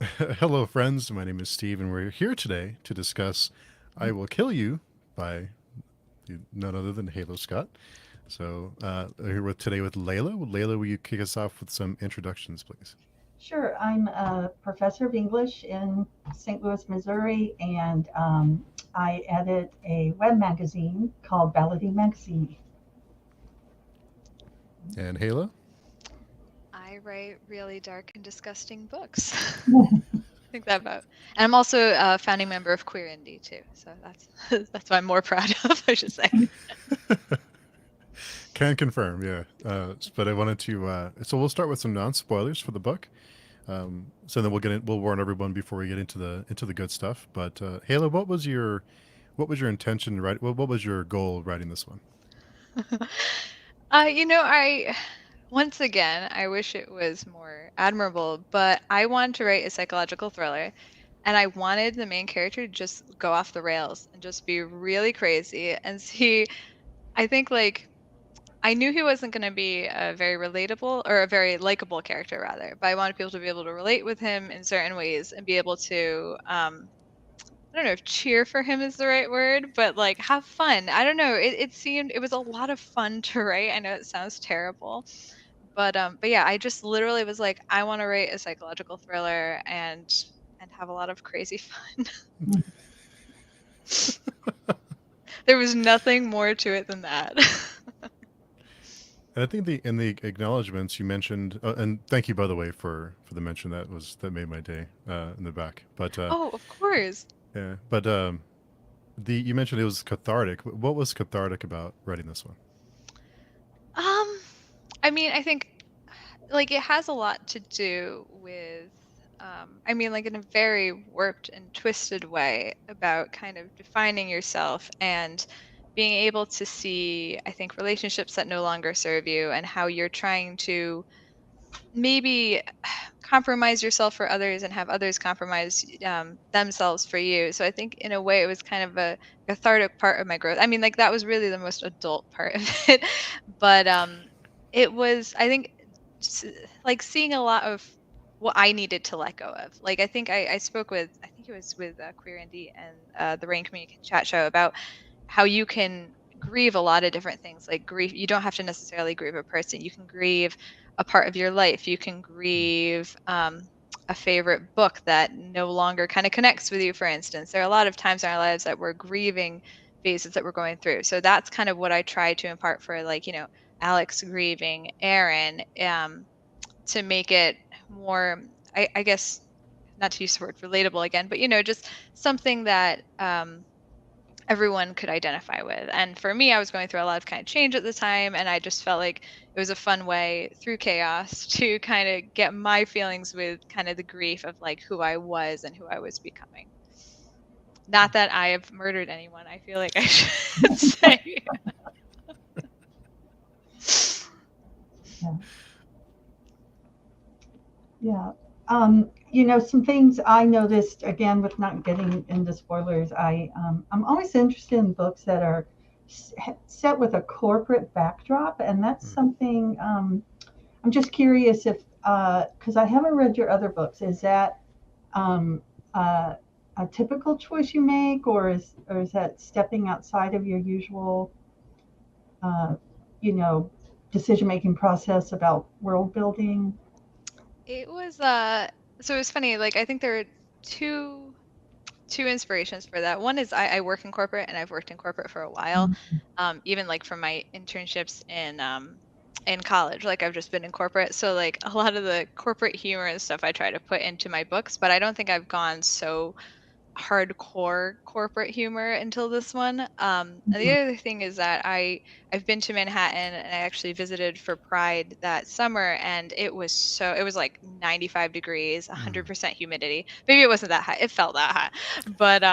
Hello, friends. My name is Steve, and we're here today to discuss I Will Kill You by none other than Halo Scot. So, here today with Layla. Layla, will you kick us off with some introductions, please? Sure. I'm a professor of English in St. Louis, Missouri, and I edit a web magazine called Ballady Magazine. And Halo? I write really dark and disgusting books. I think that about. And I'm also a founding member of Queer Indie too, so that's that's what I'm more proud of, I should say. Can confirm, yeah. But I wanted to. So we'll start with some non-spoilers for the book. So then we'll warn everyone before we get into the good stuff. But Halo, what was your intention? Right? What was your goal writing this one? I once again, I wish it was more admirable, but I wanted to write a psychological thriller, and I wanted the main character to just go off the rails and just be really crazy and see. I think like I knew he wasn't going to be a very relatable or a very likable character, rather, but I wanted people to be able to relate with him in certain ways and be able to, I don't know if cheer for him is the right word, but like have fun. I don't know. It seemed it was a lot of fun to write. I know it sounds terrible, but yeah, I just literally was like, I want to write a psychological thriller and have a lot of crazy fun. There was nothing more to it than that. And I think in the acknowledgments you mentioned, and thank you by the way for the mention that made my day in the back. But Oh, of course. yeah, but the you mentioned it was cathartic. What was cathartic about writing this one? Um, I mean, I think like it has a lot to do with I mean like in a very warped and twisted way about kind of defining yourself and being able to see, I think, relationships that no longer serve you and how you're trying to maybe compromise yourself for others and have others compromise themselves for you. So I think in a way it was kind of a cathartic part of my growth. I mean, like that was really the most adult part of it, but it was, I think, s- like seeing a lot of what I needed to let go of. Like I think I spoke with, I think it was with Queer Indie and the Rain Community Chat Show about how you can grieve a lot of different things. Like grief, you don't have to necessarily grieve a person. You can grieve a part of your life. You can grieve a favorite book that no longer kind of connects with you, for instance. There are a lot of times in our lives that we're grieving phases that we're going through. So that's kind of what I try to impart for, like, Alex grieving Aaron, to make it more, I guess, not to use the word relatable again, but, just something that everyone could identify with. And for me, I was going through a lot of kind of change at the time, and I just felt like it was a fun way through chaos to kind of get my feelings with kind of the grief of like who I was and who I was becoming. Not that I have murdered anyone, I feel like I should say. Yeah. Yeah. Some things I noticed again with not getting into spoilers. I'm always interested in books that are set with a corporate backdrop, and that's Mm. something I'm just curious if because I haven't read your other books. Is that um, uh, a typical choice you make, or is that stepping outside of your usual uh, you know decision making process about world building? It was so it was funny, like I think there are two two inspirations for that. One is I work in corporate and I've worked in corporate for a while. Even like from my internships in college, like I've just been in corporate. So like a lot of the corporate humor and stuff I try to put into my books, but I don't think I've gone so hardcore corporate humor until this one. And the Mhm. other thing is that I've been to Manhattan and I actually visited for Pride that summer, and it was like 95 degrees, Mm. 100% humidity. Maybe it wasn't that high. It felt that high, but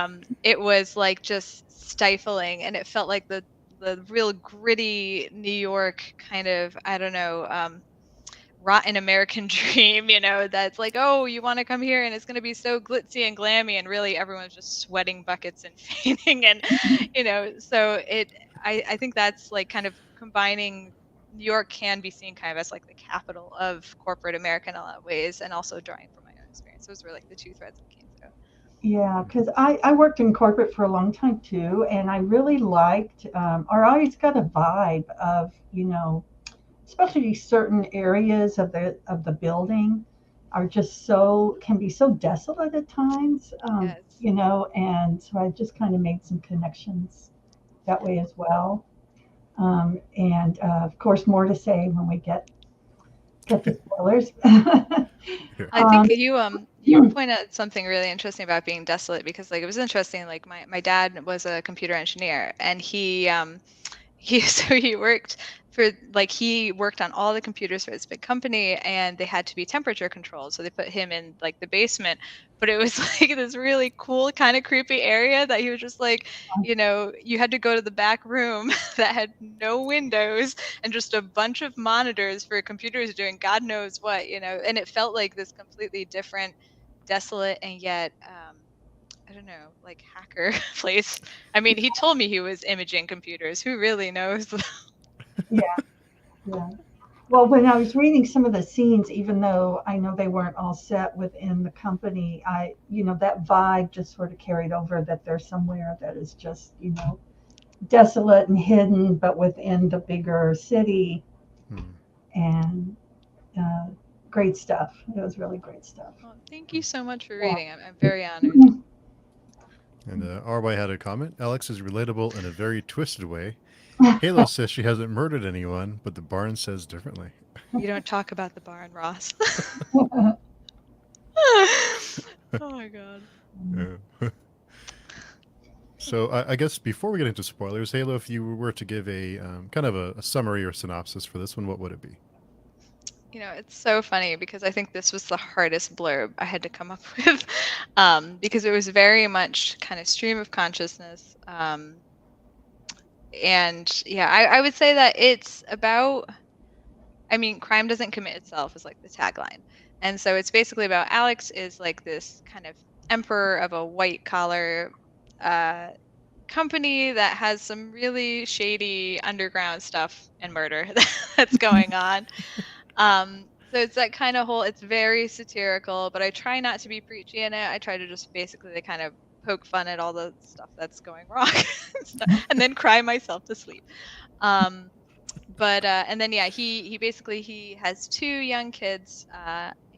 it was like just stifling, and it felt like the real gritty New York kind of, I don't know, rotten American dream, that's like, oh, you want to come here and it's going to be so glitzy and glammy, and really everyone's just sweating buckets and fainting, and so I think that's like kind of combining. New York can be seen kind of as like the capital of corporate America in a lot of ways, and also drawing from my own experience. Those were like the two threads that came through. Yeah, because I worked in corporate for a long time too, and I really liked, or I always got a vibe of, especially certain areas of the building are just can be so desolate at times, Yes. and so I just kind of made some connections that way as well. And of course, more to say when we get to spoilers. Yeah. I think you point out something really interesting about being desolate, because like it was interesting, like my dad was a computer engineer, and so he worked he worked on all the computers for this big company, and they had to be temperature controlled, so they put him in like the basement. But it was like this really cool kind of creepy area that he was just like, you had to go to the back room that had no windows and just a bunch of monitors for computers doing god knows what, and it felt like this completely different, desolate, and yet I don't know, like hacker place. I mean, he told me he was imaging computers. Who really knows? Yeah, yeah. Well, when I was reading some of the scenes, even though I know they weren't all set within the company, that vibe just sort of carried over that there's somewhere that is just, desolate and hidden, but within the bigger city, Hmm. and uh, great stuff. It was really great stuff. Well, thank you so much for Yeah. reading. I'm very honored. And RY had a comment. Alex is relatable in a very twisted way. Halo says she hasn't murdered anyone, but the barn says differently. You don't talk about the barn, Ross. Oh my god. Yeah. So I guess before we get into spoilers, Halo, if you were to give a kind of a summary or synopsis for this one, what would it be? It's so funny because I think this was the hardest blurb I had to come up with, because it was very much kind of stream of consciousness. And yeah, I would say that it's about, I mean, crime doesn't commit itself is like the tagline. And so it's basically about Alex is like this kind of emperor of a white collar uh, company that has some really shady underground stuff and murder that's going on. So it's that kind of whole, it's very satirical, but I try not to be preachy in it. I try to just basically kind of poke fun at all the stuff that's going wrong and then cry myself to sleep. Um, but and then yeah, he basically he has two young kids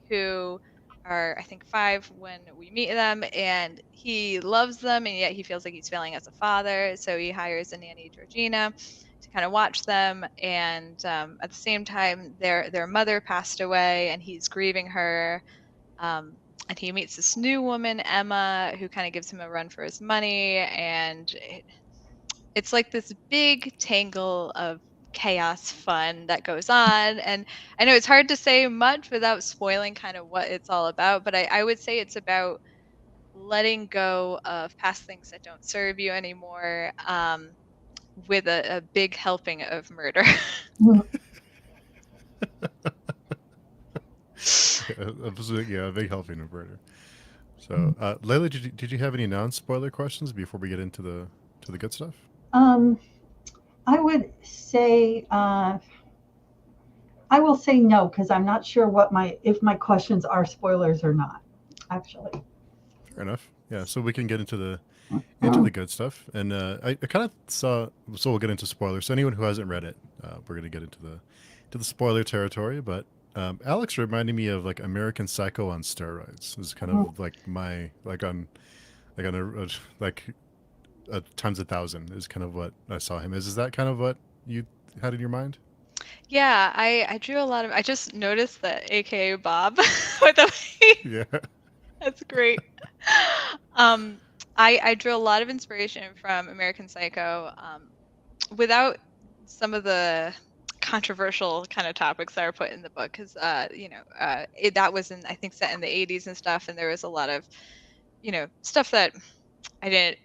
who are I think 5 when we meet them, and he loves them, and yet he feels like he's failing as a father. So he hires a nanny, Georgina, to kind of watch them. And at the same time, their mother passed away, and he's grieving her. And he meets this new woman, Emma, who kind of gives him a run for his money, and it's like this big tangle of chaos fun that goes on. And I know it's hard to say much without spoiling kind of what it's all about, but I would say it's about letting go of past things that don't serve you anymore, with a big helping of murder. Yeah, a big helping of murder. So, Layla, did you have any non-spoiler questions before we get into the good stuff? um, I would say I will say no because I'm not sure if my questions are spoilers or not. Actually, Fair enough. Yeah, so we can get into the good stuff, and I kind of saw. So we'll get into spoilers. So anyone who hasn't read it, we're gonna get into the spoiler territory. But Alex reminded me of like American Psycho on steroids. This is kind of like my like on like times 1,000 is kind of what I saw him as. Is that kind of what you had in your mind? Yeah, I drew a lot of, I just noticed that AKA Bob with the Yeah. that's great. Um, I drew a lot of inspiration from American Psycho, without some of the controversial kind of topics that are put in the book, because that was in I think set in the 80s and stuff, and there was a lot of stuff that I didn't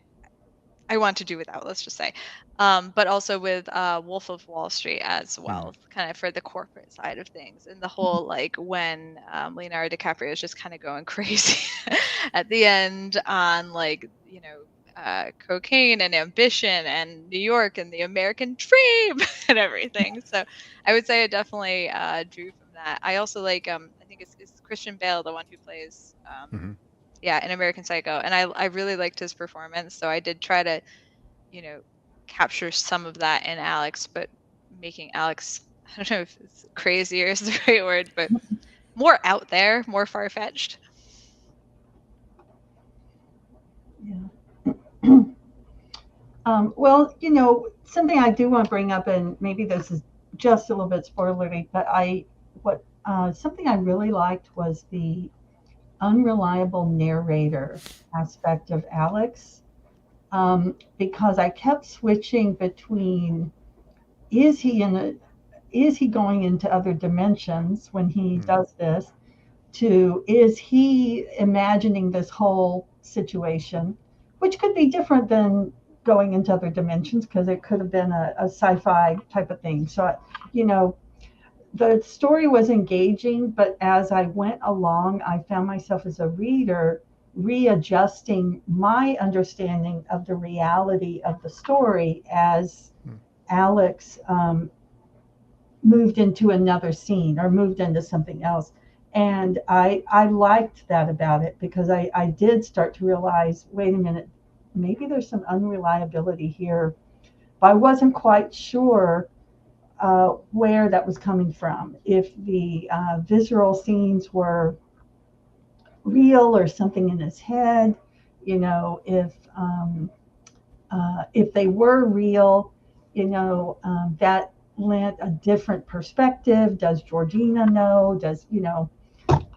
I want to do without, let's just say. But also with Wolf of Wall Street as Hmm. well, kind of for the corporate side of things, and the whole like when Leonardo DiCaprio is just kind of going crazy at the end on like cocaine and ambition and New York and the American dream and everything. So I would say I definitely drew from that. I also like I think it's Christian Bale, the one who plays Hmm. yeah, in American Psycho, and I really liked his performance, so I did try to, you know, capture some of that in Alex, but making Alex, I don't know if it's crazier is the right word, but more out there, more far-fetched. Yeah. Well, something I do want to bring up, and maybe this is just a little bit spoilery, but something I really liked was the unreliable narrator aspect of Alex, because I kept switching between is he in a is he going into other dimensions when he does this, to is he imagining this whole situation, which could be different than going into other dimensions because it could have been a sci-fi type of thing. So, you know, the story was engaging, but as I went along, I found myself as a reader readjusting my understanding of the reality of the story as Alex moved into another scene or moved into something else. And I liked that about it because I did start to realize, wait a minute, maybe there's some unreliability here. But I wasn't quite sure where that was coming from. If the visceral scenes were real or something in his head, if they were real, that lent a different perspective. Does Georgina know?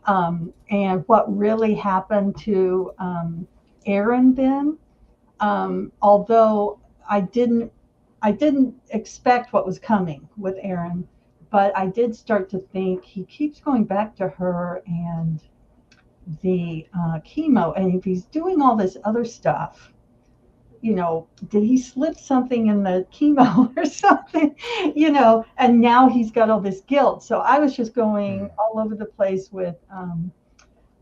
And what really happened to Aaron then? Although I didn't, I didn't expect what was coming with Aaron, but I did start to think he keeps going back to her and the chemo, and if he's doing all this other stuff, did he slip something in the chemo or something, and now he's got all this guilt. So I was just going all over the place with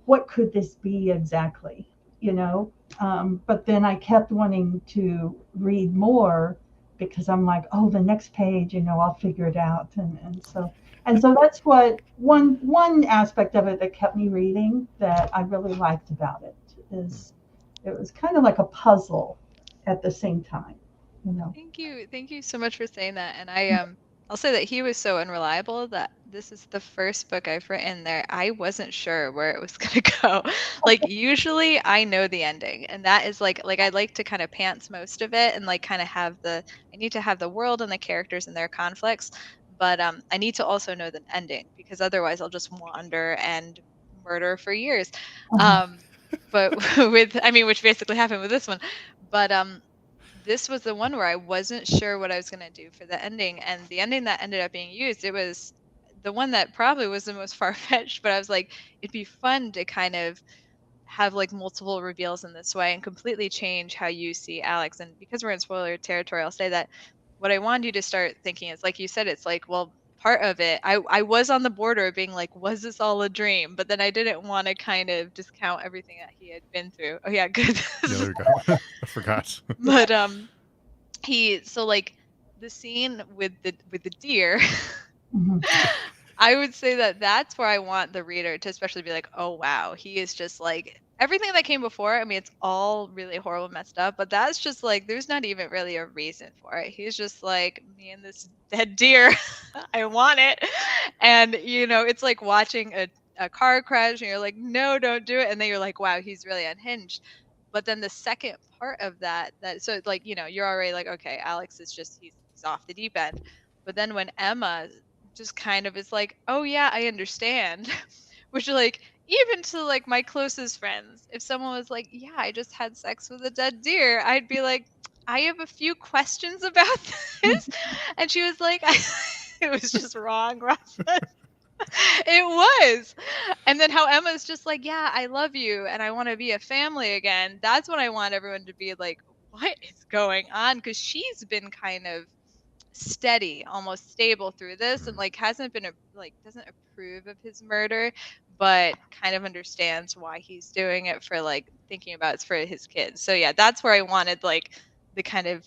what could this be exactly, but then I kept wanting to read more because I'm like, oh, the next page, I'll figure it out. And so that's what one aspect of it that kept me reading that I really liked about it is it was kind of like a puzzle at the same time. Thank you so much for saying that. And I'll say that he was so unreliable that this is the first book I've written there. I wasn't sure where it was gonna go. Like usually I know the ending, and that is like I like to kind of pants most of it and like kind of have I need to have the world and the characters and their conflicts, but I need to also know the ending because otherwise I'll just wander and murder for years. Uh-huh. Um, but with I mean, which basically happened with this one, but this was the one where I wasn't sure what I was gonna do for the ending, and the ending that ended up being used, it was the one that probably was the most far-fetched, but I was like, it'd be fun to kind of have like multiple reveals in this way and completely change how you see Alex. And because we're in spoiler territory, I'll say that what I wanted you to start thinking is like you said, it's like, well, part of it, I was on the border of being like, was this all a dream? But then I didn't want to kind of discount everything that he had been through. Oh yeah, good. Yeah, there we go. I forgot. But so like the scene with the deer, Mhm. I would say that that's where I want the reader to especially be like, oh wow, he is just like everything that came before. I mean, it's all really horrible, messed up, but that's just like there's not even really a reason for it. He's just like me and this dead deer. I want it, and it's like watching a car crash, and you're like, no, don't do it, and then you're like, wow, he's really unhinged. But then the second part of that so like you're already like, okay, Alex is just he's off the deep end. But then when Emma just kind of is like, oh yeah, I understand. Which like even to like my closest friends, if someone was like, yeah, I just had sex with a dead deer, I'd be like, I have a few questions about this. And she was like, it was just wrong, Rafa. It was. And then how Emma's just like, yeah, I love you and I want to be a family again. That's when I want everyone to be like, what is going on? Because she's been kind of steady, almost stable through this, and like hasn't been like doesn't approve of his murder, but kind of understands why he's doing it for like thinking about it's for his kids. So yeah, that's where I wanted like the kind of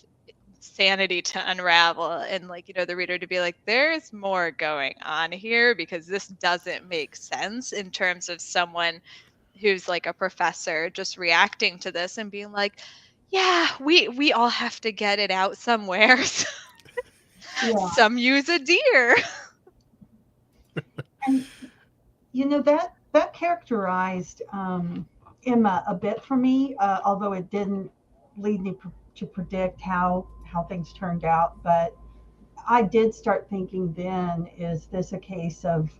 sanity to unravel, and like, the reader to be like, there's more going on here, because this doesn't make sense in terms of someone who's like a professor just reacting to this and being like, yeah, we all have to get it out somewhere. Yeah. Some use a deer. And that characterized Emma a bit for me, although it didn't lead me to predict how things turned out. But I did start thinking then, is this a case of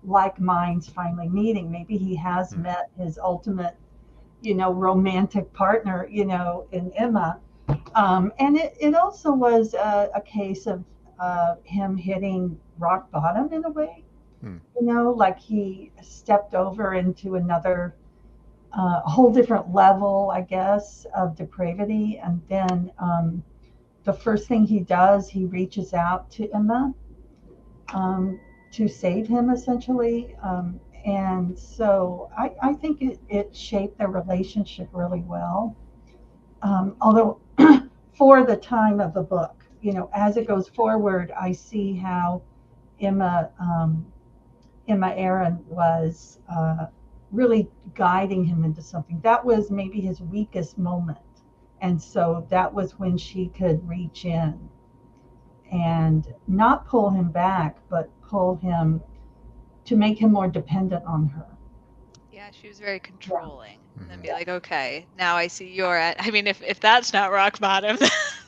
like minds finally meeting? Maybe he has met his ultimate, romantic partner, in Emma. And it also was a case of him hitting rock bottom in a way, like he stepped over into another, a whole different level, I guess, of depravity. And then the first thing he does, he reaches out to Emma to save him, essentially. And so I think it shaped their relationship really well. Although, for the time of the book, as it goes forward, I see how Emma Emma Aaron was really guiding him into something. That was maybe his weakest moment. And so that was when she could reach in and not pull him back, but pull him to make him more dependent on her. Yeah, she was very controlling. And then be like, okay, now I see you're at. I mean, if that's not rock bottom,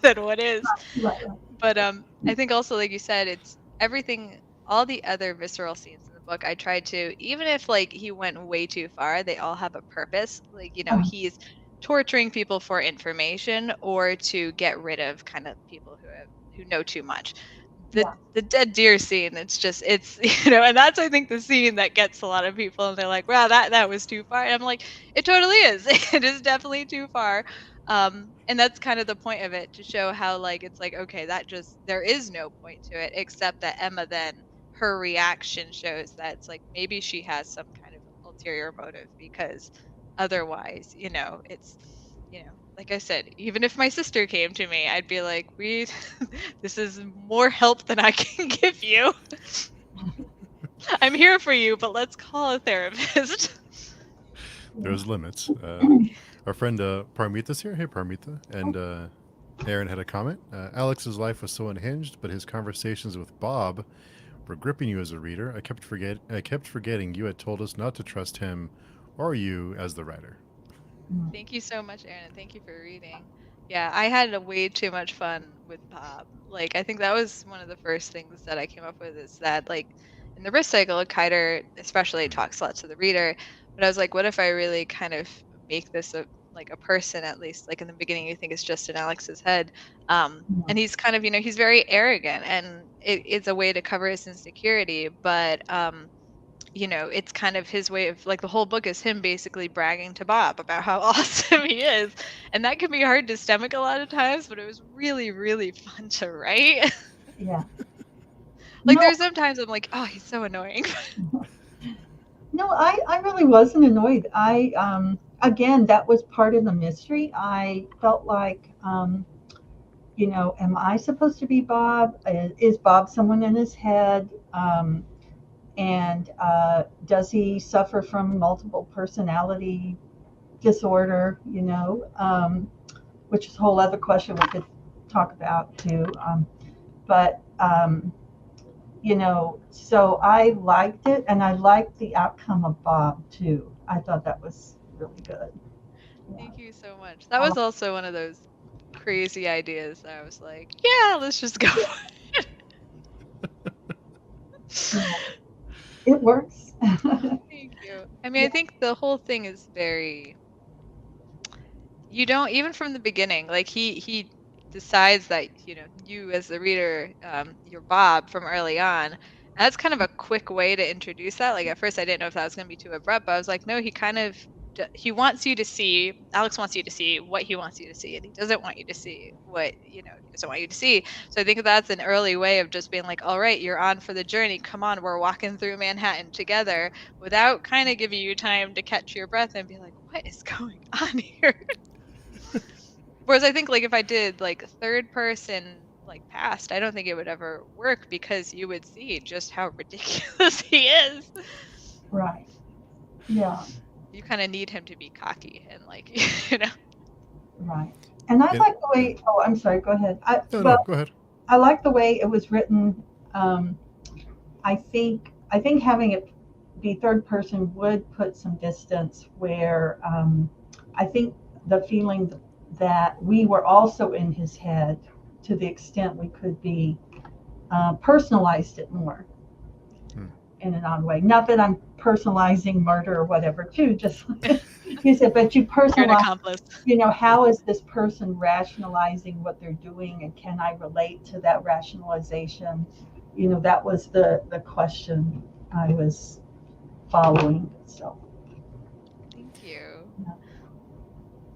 then what is? Right. But I think also, like you said, it's everything. All the other visceral scenes in the book, I tried to, even if like he went way too far, they all have a purpose. Like, he's torturing people for information or to get rid of kind of people who know too much. The dead deer scene, it's and that's, I think, the scene that gets a lot of people, and they're like, wow, that was too far. And I'm like, it totally is. It is definitely too far. And that's kind of the point of it, to show how, like, it's like, okay, there is no point to it, except that Emma, then her reaction shows that it's like maybe she has some kind of ulterior motive, because otherwise, it's like I said, even if my sister came to me, I'd be like, this is more help than I can give you. I'm here for you, but let's call a therapist. There's limits. Our friend Parmita's here. Hey, Parmita. And Aaron had a comment. Alex's life was so unhinged, but his conversations with Bob were gripping you as a reader. I kept forgetting you had told us not to trust him or you as the writer. Thank you so much, Aaron. Thank you for reading. Yeah, I had way too much fun with Bob. Like, I think that was one of the first things that I came up with, is that, like, in the risk cycle, Kiter especially talks a lot to the reader. But I was like, what if I really kind of make this a person, at least? Like, in the beginning, you think it's just in Alex's head. And he's kind of, he's very arrogant, and it's a way to cover his insecurity. But it's kind of his way of, like, the whole book is him basically bragging to Bob about how awesome he is. And that can be hard to stomach a lot of times, but it was really, really fun to write. Yeah. Like, there's sometimes I'm like, oh, he's so annoying. No, I really wasn't annoyed. Again, that was part of the mystery. I felt like, am I supposed to be Bob? Is Bob someone in his head? And does he suffer from multiple personality disorder? Which is a whole other question we could talk about too. But so I liked it, and I liked the outcome of Bob too. I thought that was really good. Thank you so much. That was also one of those crazy ideas that I was like, yeah, let's just go for it. It works. Thank you. I mean, I think the whole thing is very, you don't, even from the beginning, like, he decides that, you as the reader, you're Bob from early on. And that's kind of a quick way to introduce that. Like, at first I didn't know if that was going to be too abrupt, but I was like, no, he kind of, he wants you to see, Alex wants you to see what he wants you to see, and he doesn't want you to see what, he doesn't want you to see. So I think that's an early way of just being like, all right, you're on for the journey. Come on, we're walking through Manhattan together, without kind of giving you time to catch your breath and be like, what is going on here? Whereas I think like if I did like third person like past, I don't think it would ever work because you would see just how ridiculous he is. Right. Yeah. You kind of need him to be cocky and like you know. Right. And I And like the way. Oh, I'm sorry. Go ahead. no, go ahead. I like the way it was written. Um, I think having it be third person would put some distance where I think the feeling that we were also in his head to the extent we could be personalized it more in an odd way. Not that I'm personalizing murder or whatever too, just like you said, but you You're an personalize, accomplice. how is this person rationalizing what they're doing and can I relate to that rationalization? That was the question I was following. So Thank you.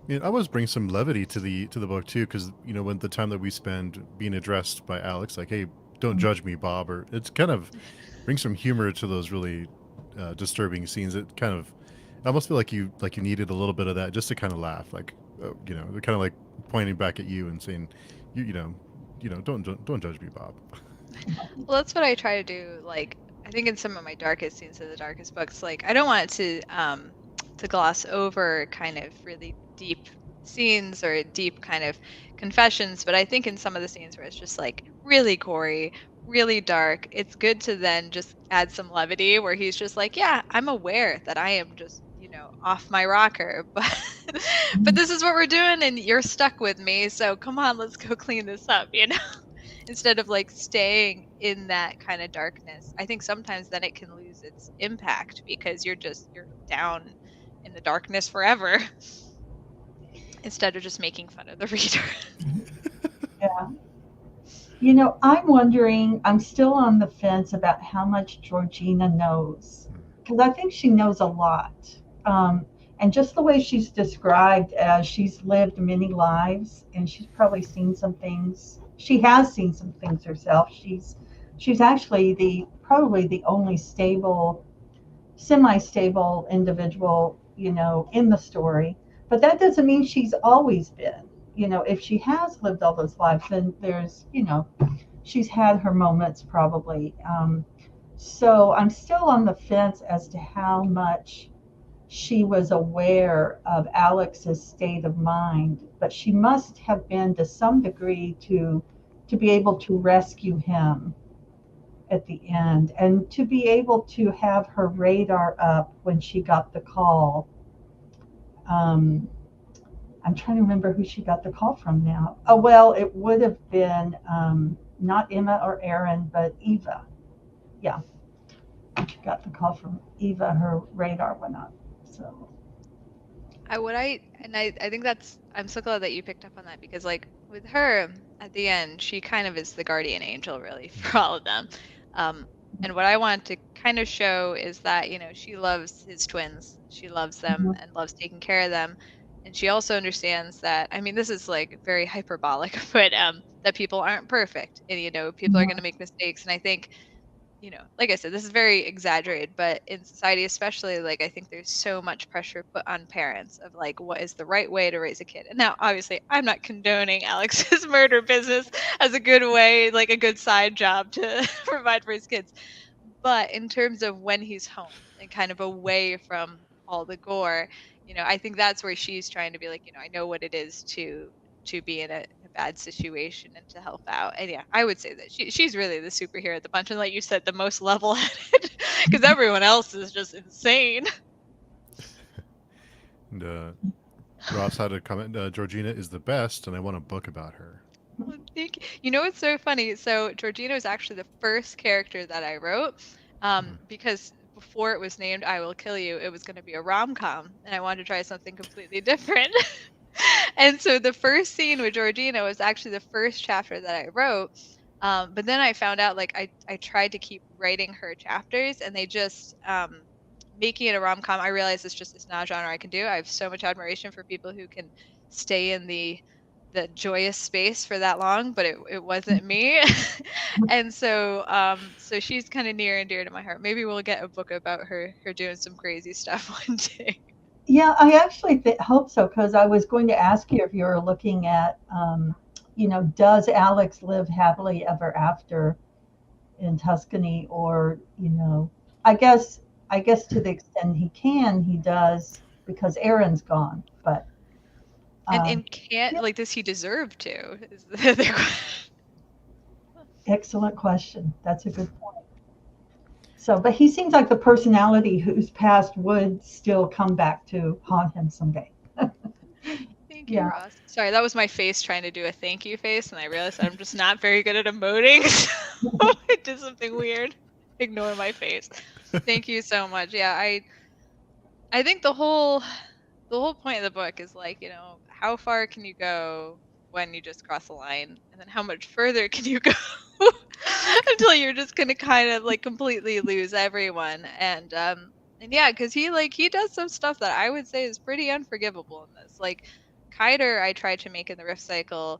I always bring some levity to the book too, because when the time that we spend being addressed by Alex, like, "Hey, don't judge me, Bob," or it's kind of brings some humor to those really disturbing scenes. It kind of, I almost feel like you needed a little bit of that just to kind of laugh, like, they're kind of like pointing back at you and saying, don't judge me, Bob. Well, that's what I try to do. Like, I think in some of my darkest scenes of the darkest books, like I don't want it to gloss over kind of really deep scenes or deep kind of confessions, but I think in some of the scenes where it's just like really gory, really dark, it's good to then just add some levity where he's just like, yeah, I'm aware that I am just, off my rocker, but this is what we're doing and you're stuck with me, so come on, let's go clean this up, instead of like staying in that kind of darkness. I think sometimes then it can lose its impact because you're down in the darkness forever instead of just making fun of the reader. yeah. I'm wondering, I'm still on the fence about how much Georgina knows. Because I think she knows a lot. Um, and just the way she's described as she's lived many lives and she's probably seen some things. She has seen some things herself. She's actually probably the only stable, semi-stable individual, in the story. But that doesn't mean she's always been. If she has lived all those lives, then she's had her moments probably. So I'm still on the fence as to how much she was aware of Alex's state of mind, but she must have been to some degree to be able to rescue him at the end and to be able to have her radar up when she got the call. Um, I'm trying to remember who she got the call from now. Oh, well, it would have been not Emma or Aaron, but Eva. Yeah, she got the call from Eva. Her radar went up. So I think I'm so glad that you picked up on that because like with her at the end, she kind of is the guardian angel really for all of them. And what I want to kind of show is that, she loves his twins. She loves them and loves taking care of them. And she also understands that, I mean, this is like very hyperbolic, but that people aren't perfect and, people are going to make mistakes. And I think, like I said, this is very exaggerated, but in society, especially, like, I think there's so much pressure put on parents of like, what is the right way to raise a kid? And now, obviously, I'm not condoning Alex's murder business as a good way, like a good side job to provide for his kids. But in terms of when he's home and kind of away from all the gore, I think that's where she's trying to be like, I know what it is to be in a bad situation and to help out. And yeah, I would say that she's really the superhero at the bunch, and like you said, the most level-headed, because everyone else is just insane. And Ross had a comment. Georgina is the best, and I want a book about her. Well, thank you. You know what's so funny? So Georgina was actually the first character that I wrote, because before it was named "I Will Kill You," it was going to be a rom-com, and I wanted to try something completely different. And so the first scene with Georgina was actually the first chapter that I wrote. But then I found out like I tried to keep writing her chapters, and they just making it a rom-com. I realized it's not a genre I can do. I have so much admiration for people who can stay in the joyous space for that long, but it wasn't me. And so she's kind of near and dear to my heart. Maybe we'll get a book about her doing some crazy stuff one day. Yeah, I actually hope so because I was going to ask you if you were looking at, does Alex live happily ever after in Tuscany, or I guess to the extent he can, he does because Aaron's gone. But um, And can't yeah, like does he deserve to? Is the other question. excellent question. That's a good point. So, but he seems like the personality whose past would still come back to haunt him someday. Thank you, Yeah. Ross. Sorry, that was my face trying to do a thank you face, and I realized I'm just not very good at emoting. So I did something weird. Ignore my face. Thank you so much. Yeah, I think the whole point of the book is like, how far can you go when you just cross the line? And then how much further can you go until you're just gonna kind of like completely lose everyone? And yeah, because he does some stuff that I would say is pretty unforgivable in this. Like Kiter, I tried to make in the Rift Cycle.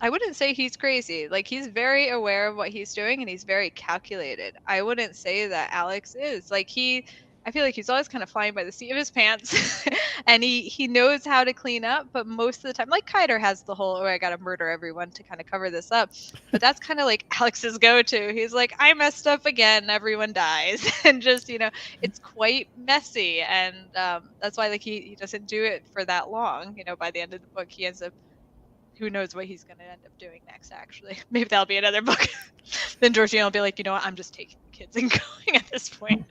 I wouldn't say he's crazy. Like he's very aware of what he's doing and he's very calculated. I wouldn't say that Alex is. I feel like he's always kind of flying by the seat of his pants and he knows how to clean up, but most of the time like Kiter has the whole I got to murder everyone to kind of cover this up. But that's kind of like Alex's go-to. He's like I messed up again, everyone dies. And just, it's quite messy and that's why like he doesn't do it for that long. By the end of the book he ends up who knows what he's going to end up doing next, actually. Maybe that'll be another book. Then Georgina will be like, you know what? I'm just taking the kids and going at this point.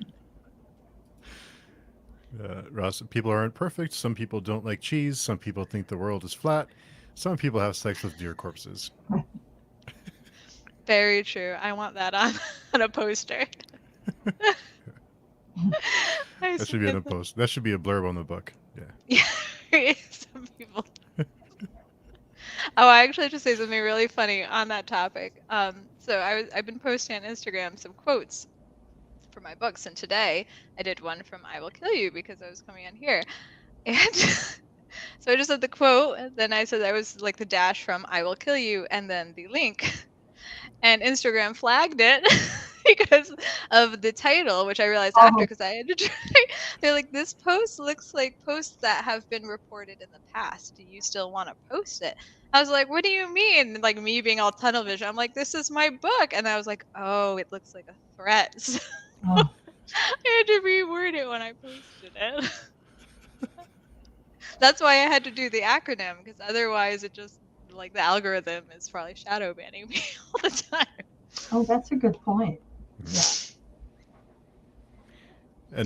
Ross, people aren't perfect. Some people don't like cheese. Some people think the world is flat. Some people have sex with deer corpses. Very true. I want that on a poster. That should be in a post. That should be a blurb on the book. Yeah. Yeah. Some people. Oh, I actually have to say something really funny on that topic. So I've been posting on Instagram some quotes for my books, and today I did one from "I Will Kill You" because I was coming on here, and so I just said the quote, and then I said I was like the dash from "I Will Kill You" and then the link, and Instagram flagged it because of the title, which I realized after Oh, because I had to try. They're like, this post looks like posts that have been reported in the past. Do you still want to post it? I was like, what do you mean? Like me being all tunnel vision. I'm like, this is my book. And I was like, oh, it looks like a threat. So oh, I had to reword it when I posted it. That's why I had to do the acronym because otherwise it just like the algorithm is probably shadow banning me all the time. oh, that's a good point. Yeah.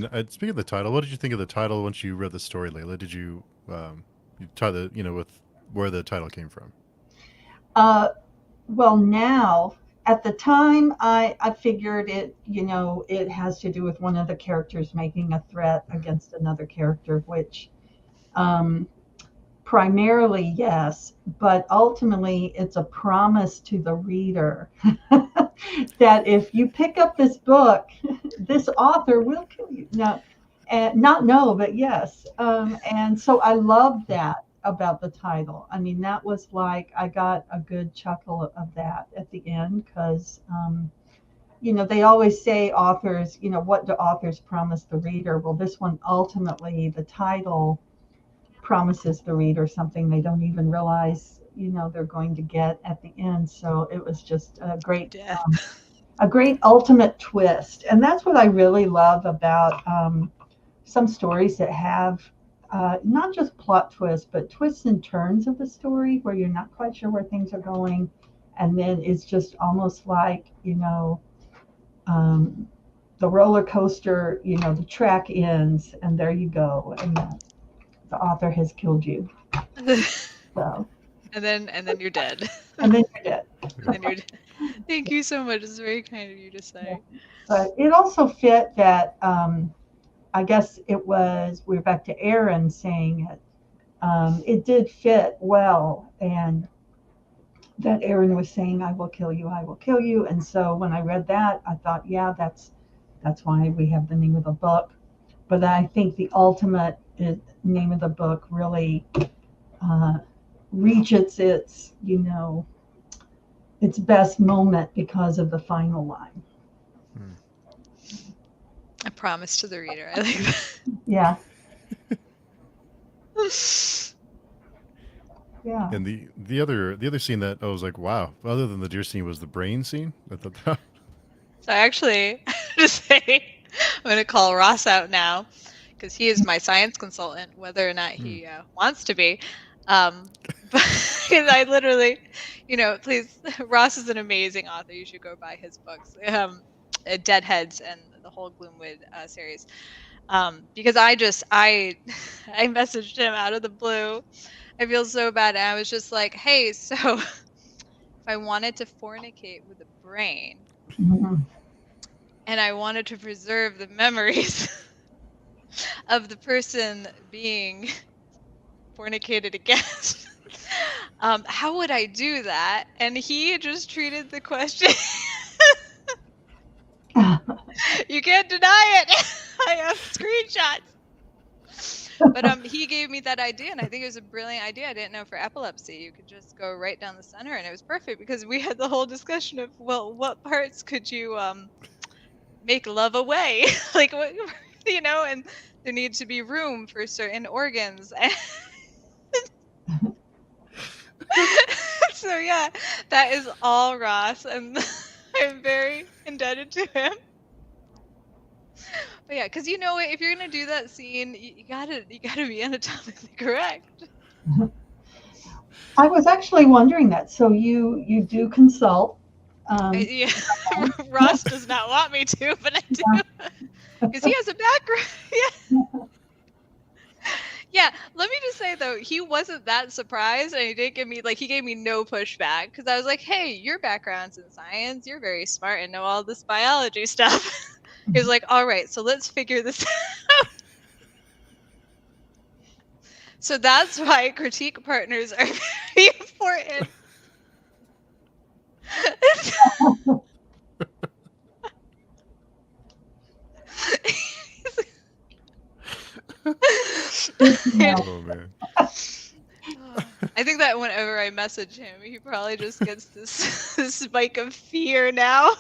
And speaking of the title, what did you think of the title once you read the story, Layla? Did you tie the with where the title came from? Well, now at the time, I figured it has to do with one of the characters making a threat against another character, which um, primarily yes, but ultimately it's a promise to the reader that if you pick up this book, this author will kill you. No, and not no, but yes. And so I love that about the title. I mean, that was like I got a good chuckle of that at the end because they always say authors, what do authors promise the reader? Well, this one ultimately, the title promises the reader something they don't even realize, they're going to get at the end. So it was just Death. a great ultimate twist, and that's what I really love about some stories that have not just plot twists, but twists and turns of the story where you're not quite sure where things are going, and then it's just almost like um, the roller coaster. The track ends, and there you go, and the author has killed you. So, and then you're dead. and then you're dead. And then you're dead. Thank you so much. It's very kind of you to Yeah. say. But it also fit that I guess we're back to Aaron saying it. It did fit well, and that Aaron was saying, "I will kill you, I will kill you." And so when I read that, I thought, yeah, that's why we have the name of the book. But I think the ultimate name of the book really uh, reaches its best moment because of the final line. A promise to the reader. I like that. Yeah. Yeah. And the other scene that I was like, wow, other than the deer scene, was the brain scene. I thought that. So actually, to say, I'm going to call Ross out now because he is my science consultant, whether or not he wants to be. But 'cause I literally, please, Ross is an amazing author. You should go buy his books, Deadheads and the whole Gloomwood series. Because I I messaged him out of the blue. I feel so bad. And I was just like, hey, so if I wanted to fornicate with a brain Mhm. and I wanted to preserve the memories of the person being fornicated against, how would I do that? And he just treated the question. You can't deny it. I have screenshots. But he gave me that idea, and I think it was a brilliant idea. I didn't know for epilepsy you could just go right down the center, and it was perfect because we had the whole discussion of, well, what parts could you make love away? Like what, and there needs to be room for certain organs. So yeah, that is all Ross, and I'm very indebted to him. But yeah, because if you're gonna do that scene, you gotta be anatomically correct. I was actually wondering that. So you do consult. Yeah, Ross does not want me to, but I do, because he has a background. Yeah. Yeah, let me just say though, he wasn't that surprised, and he didn't give me he gave me no pushback because I was like, "Hey, your background's in science. You're very smart and know all this biology stuff." He was like, "All right, so let's figure this out." So that's why critique partners are very important. Oh man. I think that whenever I message him, he probably just gets this spike of fear now.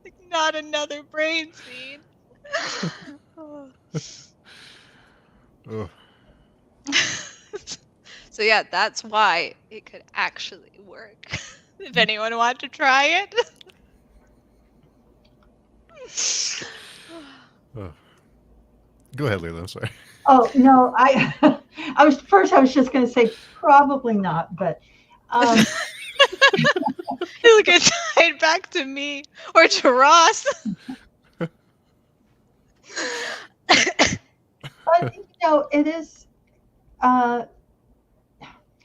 Like, not another brain scene. Oh. Oh. So yeah, that's why it could actually work. If anyone wants to try it. Oh. Go ahead, Layla. I'm sorry. Oh no, I was just going to say probably not, but It'll get tied back to me or to Ross. but it is. How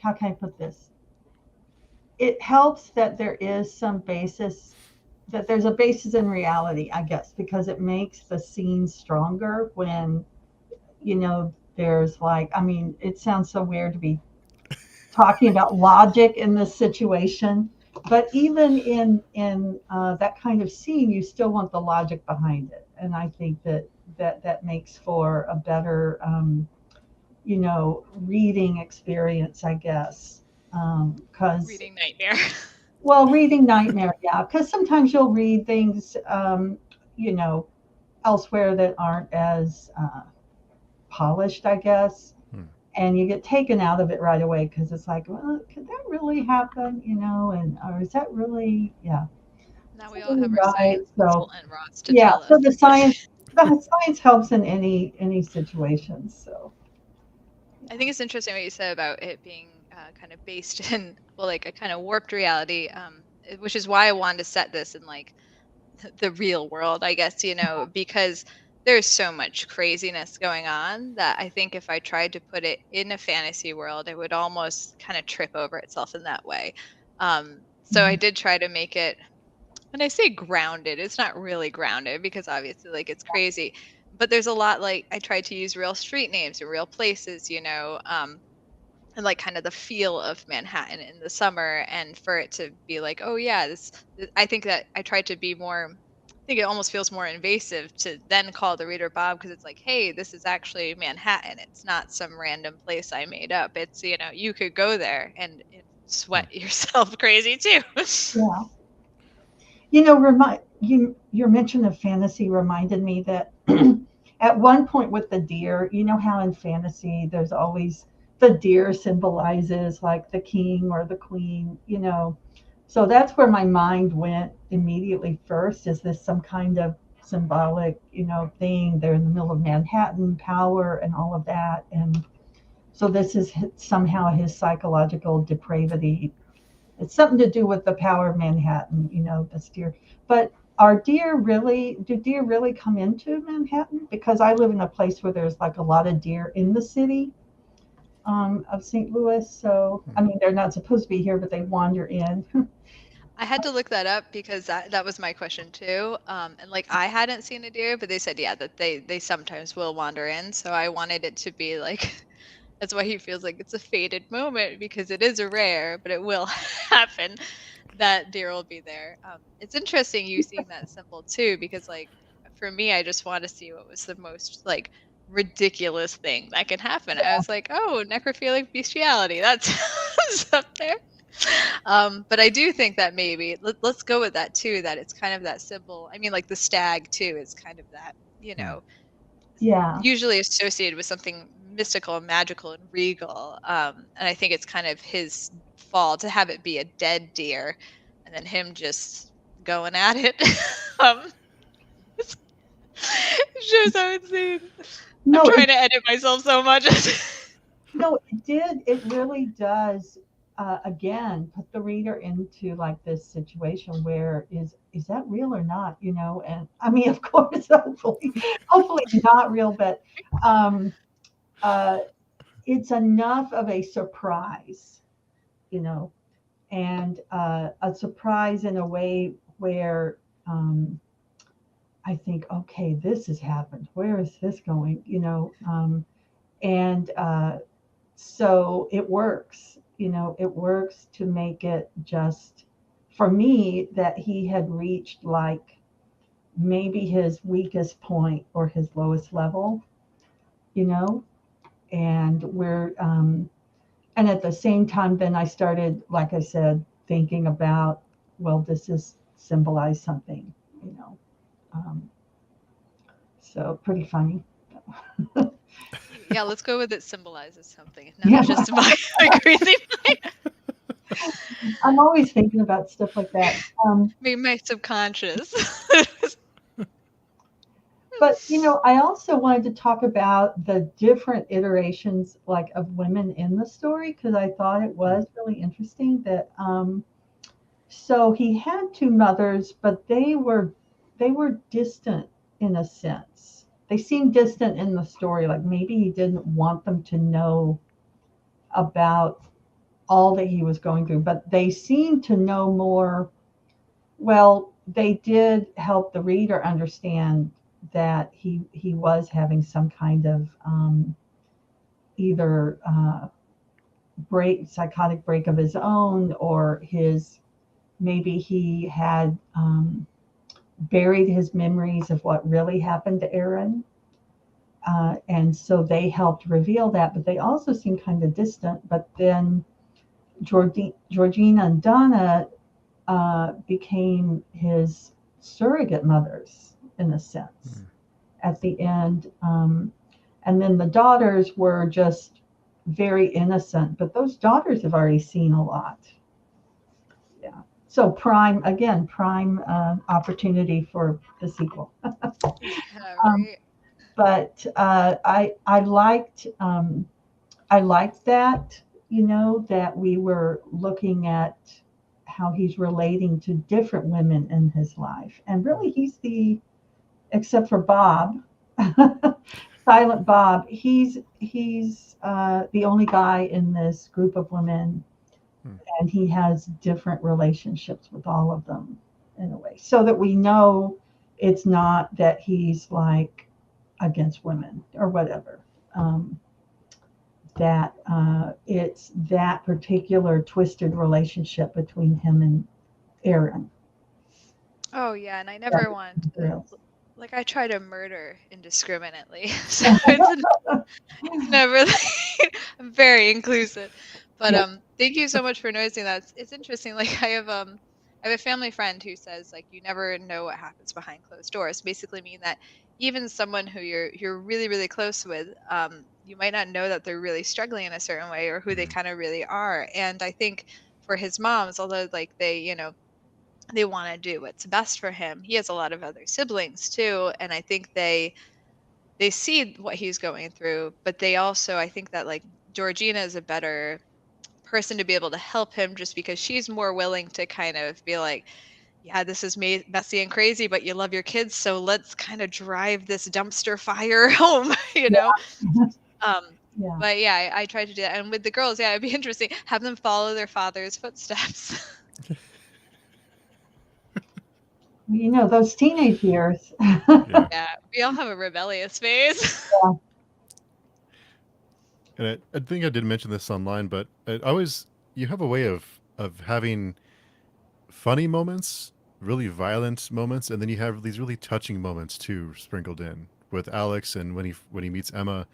can I put this? It helps that there is some basis, that there's a basis in reality, I guess, because it makes the scene stronger when there's I mean, it sounds so weird to be talking about logic in this situation, but even in that kind of scene, you still want the logic behind it, and I think that makes for a better reading experience, I guess, because Reading nightmare. well, reading nightmare, yeah, because sometimes you'll read things you know elsewhere that aren't as polished, I guess, and you get taken out of it right away because it's like, well, could that really happen, and or is that really, yeah. Now we Is that all really have our right? science So consultant Ross to yeah, tell so us. the science helps in any situation. So I think it's interesting what you said about it being kind of based in, well, like a kind of warped reality, which is why I wanted to set this in the real world, I guess, because there's so much craziness going on that I think if I tried to put it in a fantasy world, it would almost kind of trip over itself in that way. So I did try to make it, when I say grounded, it's not really grounded because obviously it's crazy, but there's a lot, I tried to use real street names and real places, and kind of the feel of Manhattan in the summer, and for it to be like, oh yeah, I think that I tried to be more, I think it almost feels more invasive to then call the reader Bob, because it's like, hey, this is actually Manhattan. It's not some random place I made up. It's, you could go there and sweat yourself crazy too. yeah, your mention of fantasy reminded me that at one point with the deer, you know how in fantasy there's always the deer symbolizes like the king or the queen, So that's where my mind went immediately first. Is this some kind of symbolic, thing? They're in the middle of Manhattan, power, and all of that. And so this is somehow his psychological depravity. It's something to do with the power of Manhattan, this deer. But do deer really come into Manhattan? Because I live in a place where there's like a lot of deer in the city of St. Louis. So, I mean, they're not supposed to be here, but they wander in. I had to look that up because that was my question too. And like I hadn't seen a deer, but they said yeah that they sometimes will wander in. So I wanted it to be like that's why he feels like it's a fated moment because it is rare, but it will happen that deer will be there. It's interesting you seeing that symbol too because like for me, I just want to see what was the most like ridiculous thing that can happen. I was like, oh, necrophilic bestiality. That's up there. But I do think that maybe let's go with that too. That it's kind of that symbol. I mean, like the stag too is kind of that, Yeah. usually associated with something mystical and magical and regal. And I think it's kind of his fall to have it be a dead deer, and then him just going at it. um, it shows how insane. I'm No, trying to edit myself so much. no, it did. It really does. Again, put the reader into like this situation where is that real or not? And I mean, of course, hopefully not real, but um, uh, it's enough of a surprise, you know, and a surprise in a way where I think, okay, this has happened. Where is this going? And so it works. It works to make it just for me that he had reached like maybe his weakest point or his lowest level, you know, and we're and at the same time then I started, like I said, thinking about, well, this is symbolize something, you know. Um, so pretty funny. Yeah, let's go with it symbolizes something, Yeah, not just my crazy mind. I'm always thinking about stuff like that. Maybe my subconscious. But I also wanted to talk about the different iterations like of women in the story because I thought it was really interesting that so he had two mothers, but they were distant in a sense. They seemed distant in the story, like maybe he didn't want them to know about all that he was going through, but they seemed to know more. Well, they did help the reader understand that he was having some kind of either psychotic break of his own, or his maybe he had buried his memories of what really happened to Aaron. And so they helped reveal that, but they also seem kind of distant. But then Georgina and Donna became his surrogate mothers in a sense at the end. And then the daughters were just very innocent, but those daughters have already seen a lot. Yeah. So prime opportunity for the sequel. Yeah, um, right. but I liked that, that we were looking at how he's relating to different women in his life. And really, except for Bob, Silent Bob, he's the only guy in this group of women, and he has different relationships with all of them in a way, so that we know it's not that he's like against women or whatever. That it's that particular twisted relationship between him and Aaron. Oh yeah, and I That never want real. like I try to murder indiscriminately, so it's never like, I'm very inclusive. But Yeah. thank you so much for noticing that. It's interesting. Like I have a family friend who says like you never know what happens behind closed doors. Basically mean that even someone who you're really, really close with, you might not know that they're really struggling in a certain way or who they kind of really are. And I think for his moms, although like they want to do what's best for him, he has a lot of other siblings too, and I think they see what he's going through, but they also, I think that like Georgina is a better person to be able to help him just because she's more willing to kind of be like, yeah, this is messy and crazy, but you love your kids, so let's kind of drive this dumpster fire home, you know? Um, Yeah. but yeah, I tried to do that. And with the girls, yeah, it'd be interesting. Have them follow their father's footsteps. You know, those teenage years. Yeah. Yeah, we all have a rebellious phase. And I think I did mention this online, but it always you have a way of having funny moments, really violent moments, and then you have these really touching moments too sprinkled in with Alex and when he meets Emma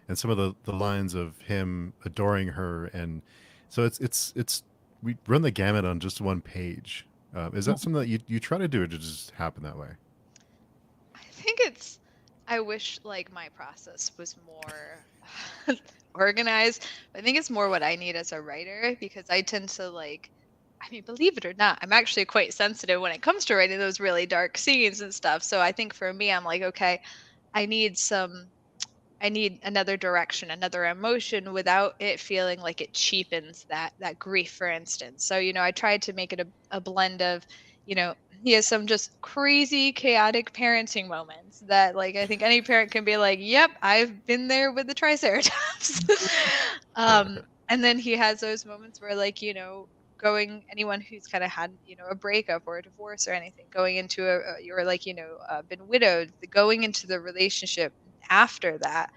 and some of the lines of him adoring her, and so it's we run the gamut on just one page. Is that something that you try to do, or did it just happen that way? I think I wish like my process was more organized. I think it's more what I need as a writer because I tend to like, I mean, believe it or not, I'm actually quite sensitive when it comes to writing those really dark scenes and stuff. So I think for me, I'm like, okay, I need some I need another direction, another emotion without it feeling like it cheapens that grief, for instance. So, I tried to make it a blend of, he has some just crazy, chaotic parenting moments that like I think any parent can be like, yep, I've been there with the Triceratops. And then he has those moments where like, going anyone who's kind of had a breakup or a divorce or anything going into or like been widowed, going into the relationship after that,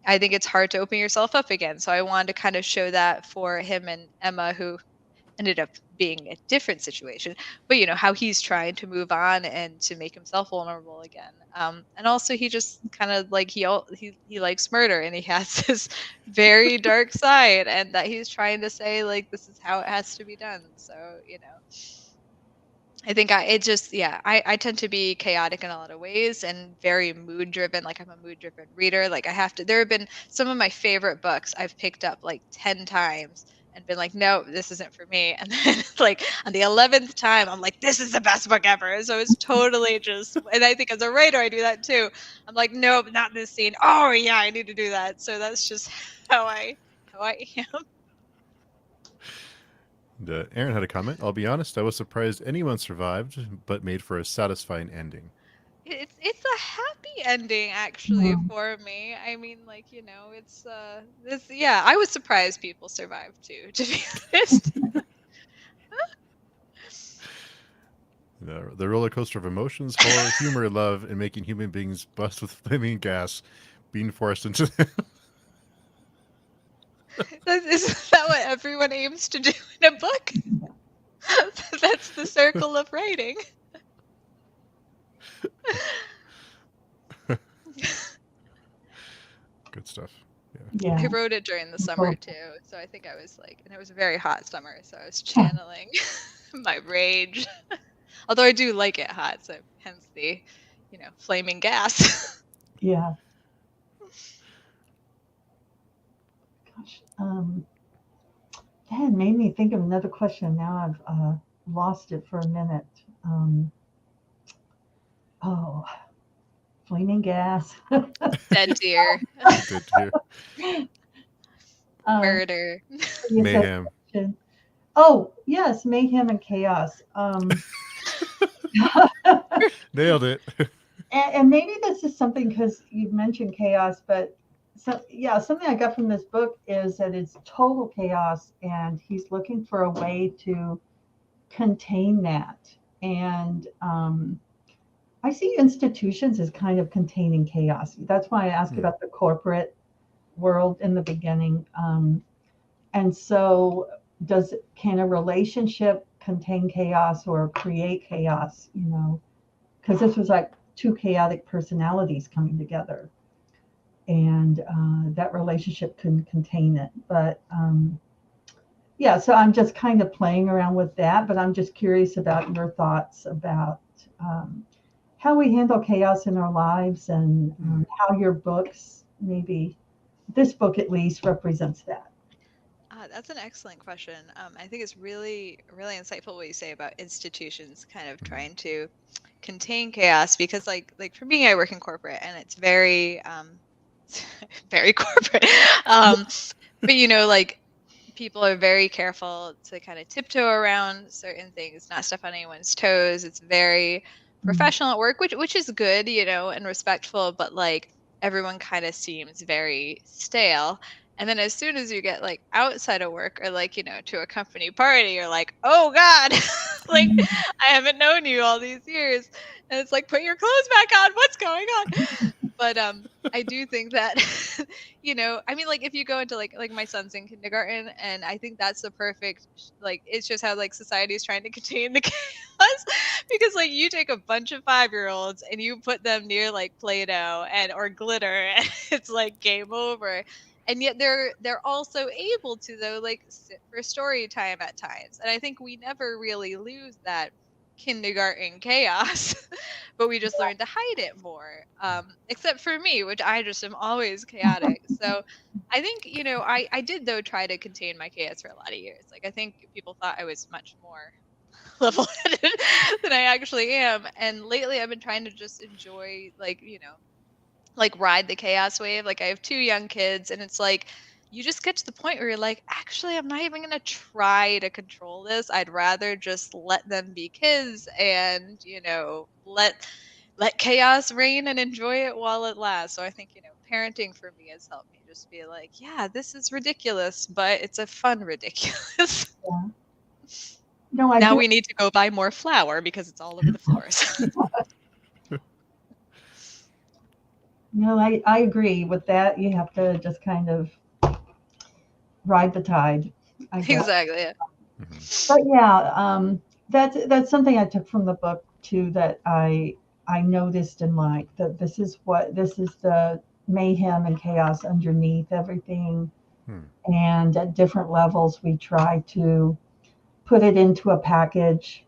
I think it's hard to open yourself up again. So I wanted to kind of show that for him and Emma, who ended up being a different situation, but how he's trying to move on and to make himself vulnerable again. And also he just kind of like he likes murder and he has this very dark side, and that he's trying to say like this is how it has to be done. So I think I tend to be chaotic in a lot of ways and very mood driven. Like I'm a mood driven reader. Like there have been some of my favorite books I've picked up like 10 times and been like, no, this isn't for me. And then like on the 11th time, I'm like, this is the best book ever. So it's totally just, and I think as a writer, I do that too. I'm like, nope, not this scene. Oh yeah, I need to do that. So that's just how I am. Aaron had a comment. I'll be honest, I was surprised anyone survived, but made for a satisfying ending. It's a happy ending actually for me. I mean, like, it's this yeah, I was surprised people survived too, to be honest. The roller coaster of emotions, horror, humor, love, and making human beings bust with flaming gas, being forced into. Isn't that what everyone aims to do in a book? That's the circle of writing. Good stuff. Yeah. I wrote it during the summer too, so I think I was like, and it was a very hot summer, so I was channeling my rage. Although I do like it hot, so hence the, flaming gas. Yeah. Gosh. That made me think of another question. Now I've lost it for a minute. Oh, flaming gas. Dead deer. Good too. Murder. Mayhem. Oh, yes, mayhem and chaos. Nailed it. And maybe this is something because you've mentioned chaos, but something I got from this book is that it's total chaos, and he's looking for a way to contain that. And I see institutions as kind of containing chaos. That's why I asked about the corporate world in the beginning. And so, can a relationship contain chaos or create chaos? Because this was like two chaotic personalities coming together, and that relationship couldn't contain it. But yeah, so I'm just kind of playing around with that. But I'm just curious about your thoughts about how we handle chaos in our lives, and how your books, maybe this book at least, represents that. That's an excellent question. I think it's really, really insightful what you say about institutions kind of trying to contain chaos, because like for me, I work in corporate and it's very very corporate. But like people are very careful to kind of tiptoe around certain things, not step on anyone's toes. It's very professional at work, which is good, and respectful, but like everyone kind of seems very stale. And then as soon as you get like outside of work, or like, to a company party, you're like, oh God, like I haven't known you all these years. And it's like, put your clothes back on. What's going on? But I do think that I mean, like if you go into like my son's in kindergarten, and I think that's the perfect like it's just how like society is trying to contain the chaos, because like you take a bunch of 5-year-olds and you put them near like Play-Doh and or glitter, and it's like game over. And yet they're also able to, though, like sit for story time at times. And I think we never really lose that kindergarten chaos, but we just learn to hide it more. Except for me, which I just am always chaotic. So I think, I did though try to contain my chaos for a lot of years. Like I think people thought I was much more level-headed than I actually am. And lately I've been trying to just enjoy, like, like ride the chaos wave. Like I have 2 young kids, and it's like you just get to the point where you're like, actually, I'm not even going to try to control this. I'd rather just let them be kids and, let chaos reign and enjoy it while it lasts. So I think, parenting for me has helped me just be like, yeah, this is ridiculous, but it's a fun ridiculous. Yeah. No, I Now do. we need to go buy more flour because it's all over the floors. No, I agree with that. You have to just kind of ride the tide, I guess. Exactly. Yeah. But yeah, that's something I took from the book too, that I noticed and liked, that this is the mayhem and chaos underneath everything, and at different levels we try to put it into a package,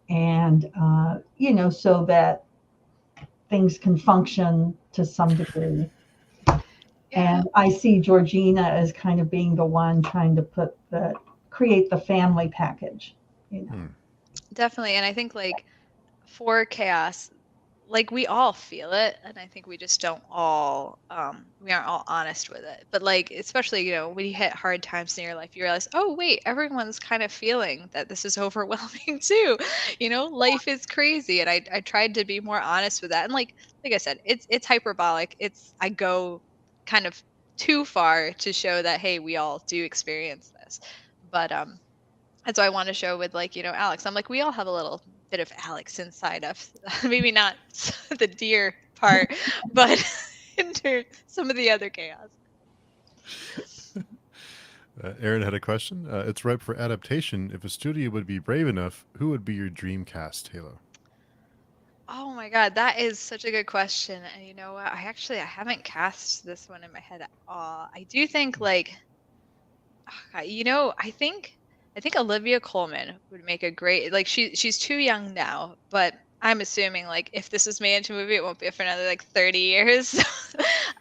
and so that things can function to some degree. Yeah. And I see Georgina as kind of being the one trying to create the family package. Definitely. And I think like for chaos, like we all feel it, and I think we just don't all we aren't all honest with it. But like especially, when you hit hard times in your life, you realize, oh wait, everyone's kind of feeling that this is overwhelming too. Life is crazy. And I tried to be more honest with that. And like I said, it's hyperbolic. I go kind of too far to show that, hey, we all do experience this. But and so I want to show with like, Alex. I'm like, we all have a little bit of Alex inside us. Maybe not the deer part, but into some of the other chaos. Aaron had a question. It's ripe for adaptation. If a studio would be brave enough, who would be your dream cast, Halo? Oh my God, that is such a good question. And you know what? I haven't cast this one in my head at all. I do think like, I think Olivia Colman would make a great, like she's too young now, but I'm assuming like if this is made into a movie, it won't be for another like 30 years.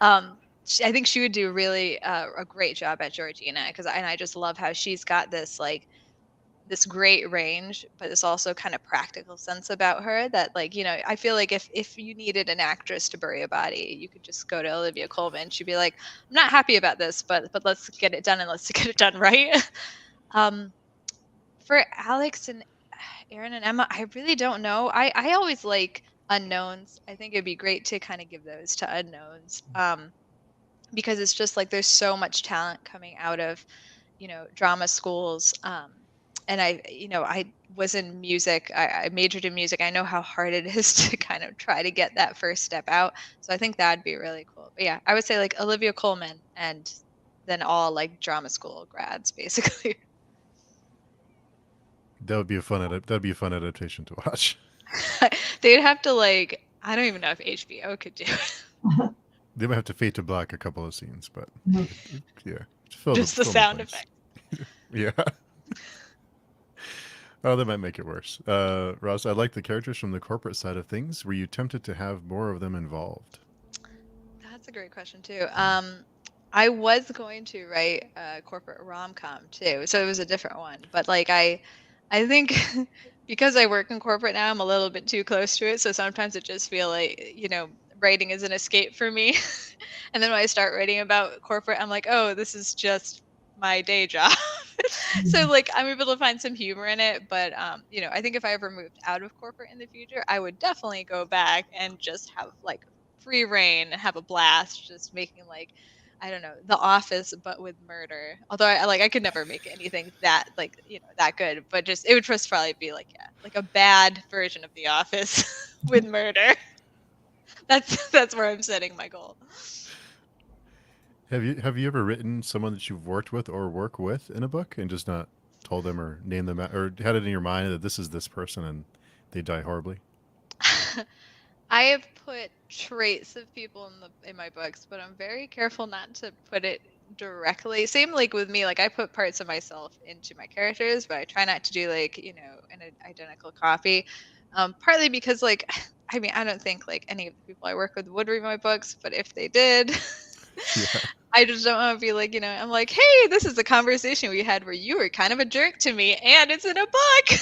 I think she would do really a great job at Georgina, and I just love how she's got this like this great range, but it's also kind of practical sense about her that like, I feel like if you needed an actress to bury a body, you could just go to Olivia Colman. She'd be like, I'm not happy about this, but let's get it done, and let's get it done right. For Alex and Aaron and Emma, I really don't know. I always like unknowns. I think it'd be great to kind of give those to unknowns. Because it's just like there's so much talent coming out of, drama schools. And I was in music. I majored in music. I know how hard it is to kind of try to get that first step out. So I think that'd be really cool. But yeah, I would say like Olivia Colman, and then all like drama school grads, basically. That'd be a fun adaptation to watch. They'd have to like, I don't even know if HBO could do it. They might have to fade to black a couple of scenes, but yeah, Just the sound effect. Yeah. Oh, that might make it worse. Ross, I like the characters from the corporate side of things. Were you tempted to have more of them involved? That's a great question too. I was going to write a corporate rom-com too, so it was a different one. But like I think because I work in corporate now, I'm a little bit too close to it. So sometimes it just feel like, writing is an escape for me. And then when I start writing about corporate, I'm like, oh, this is just my day job. So Mhm. like I'm able to find some humor in it, but I think if I ever moved out of corporate in the future, I would definitely go back and just have like free reign, have a blast, just making like I don't know, The Office but with murder. Although I could never make anything that like that good, but just it would just probably be like like a bad version of The Office with murder. That's where I'm setting my goal. Have you ever written someone that you've worked with or work with in a book and just not told them or named them or had it in your mind that this is this person and they die horribly? I have put traits of people in my books, but I'm very careful not to put it directly. Same like with me, like I put parts of myself into my characters, but I try not to do like, an identical copy. Partly because like I mean, I don't think like any of the people I work with would read my books, but if they did, Yeah. I just don't want to be like, I'm like, hey, this is a conversation we had where you were kind of a jerk to me, and it's in a book.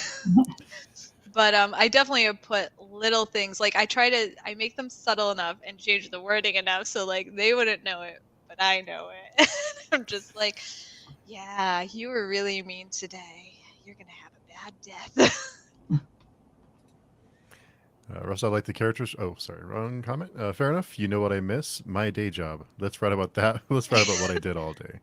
But I definitely have put little things like I make them subtle enough and change the wording enough so like they wouldn't know it, but I know it. I'm just like, yeah, you were really mean today. You're gonna have a bad death. Russ, I like the characters. Oh, sorry, wrong comment. Fair enough. You know what I miss? My day job. Let's write about that. Let's write about what I did all day.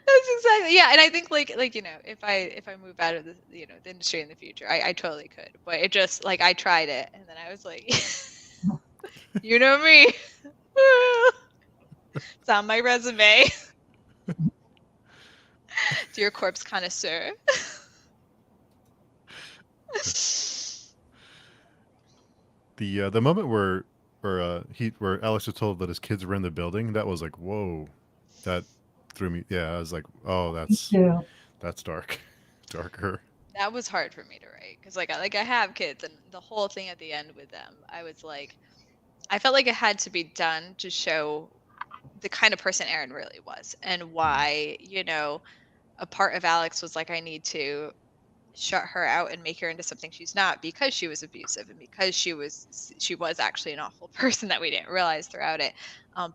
That's exactly yeah, and I think like if I move out of the industry in the future, I totally could, but it just like I tried it and then I was like, you know me, it's on my resume. Dear corpse connoisseur. The moment where Alex was told that his kids were in the building, that was like, whoa, that threw me. Yeah, I was like, oh, Me too. that's dark, darker. That was hard for me to write because I have kids and the whole thing at the end with them, I was like, I felt like it had to be done to show the kind of person Aaron really was and why, a part of Alex was like, I need to shut her out and make her into something she's not because she was abusive and because she was actually an awful person that we didn't realize throughout it.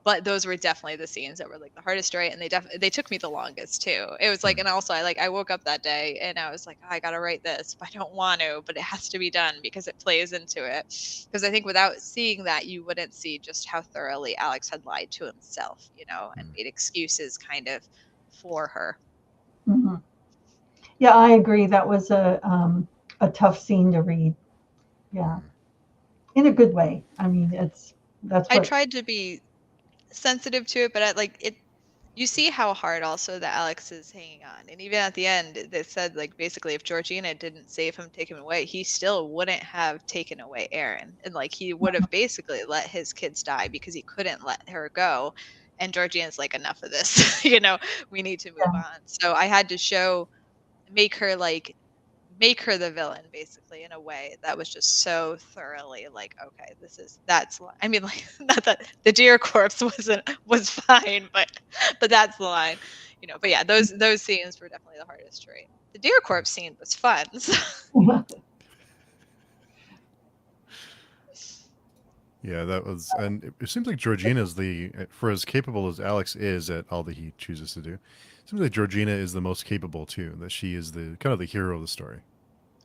But those were definitely the scenes that were like the hardest to write, and they took me the longest too. It was like, Hmm. and also I woke up that day and I was like, oh, I gotta write this, but I don't want to, but it has to be done because it plays into it. Because I think without seeing that, you wouldn't see just how thoroughly Alex had lied to himself, and Hmm. made excuses kind of for her. Mhm. Yeah, I agree. That was a tough scene to read. Yeah, Hmm. in a good way. I mean, that's I what. tried to be sensitive to it, but you see how hard also that Alex is hanging on. And even at the end, they said like basically if Georgina didn't save him, take him away, he still wouldn't have taken away Aaron. And like he would have basically let his kids die because he couldn't let her go. And Georgina's like, enough of this, we need to move Yeah. on. So I had to make her like make her the villain basically in a way that was just so thoroughly like, okay, I mean, like, not that the deer corpse was fine, but that's the line, but yeah, those scenes were definitely the hardest to write. The deer corpse scene was fun. So. Yeah, that was, and it seems like Georgina's for as capable as Alex is at all that he chooses to do. It seems like Georgina is the most capable too. That she is the kind of the hero of the story.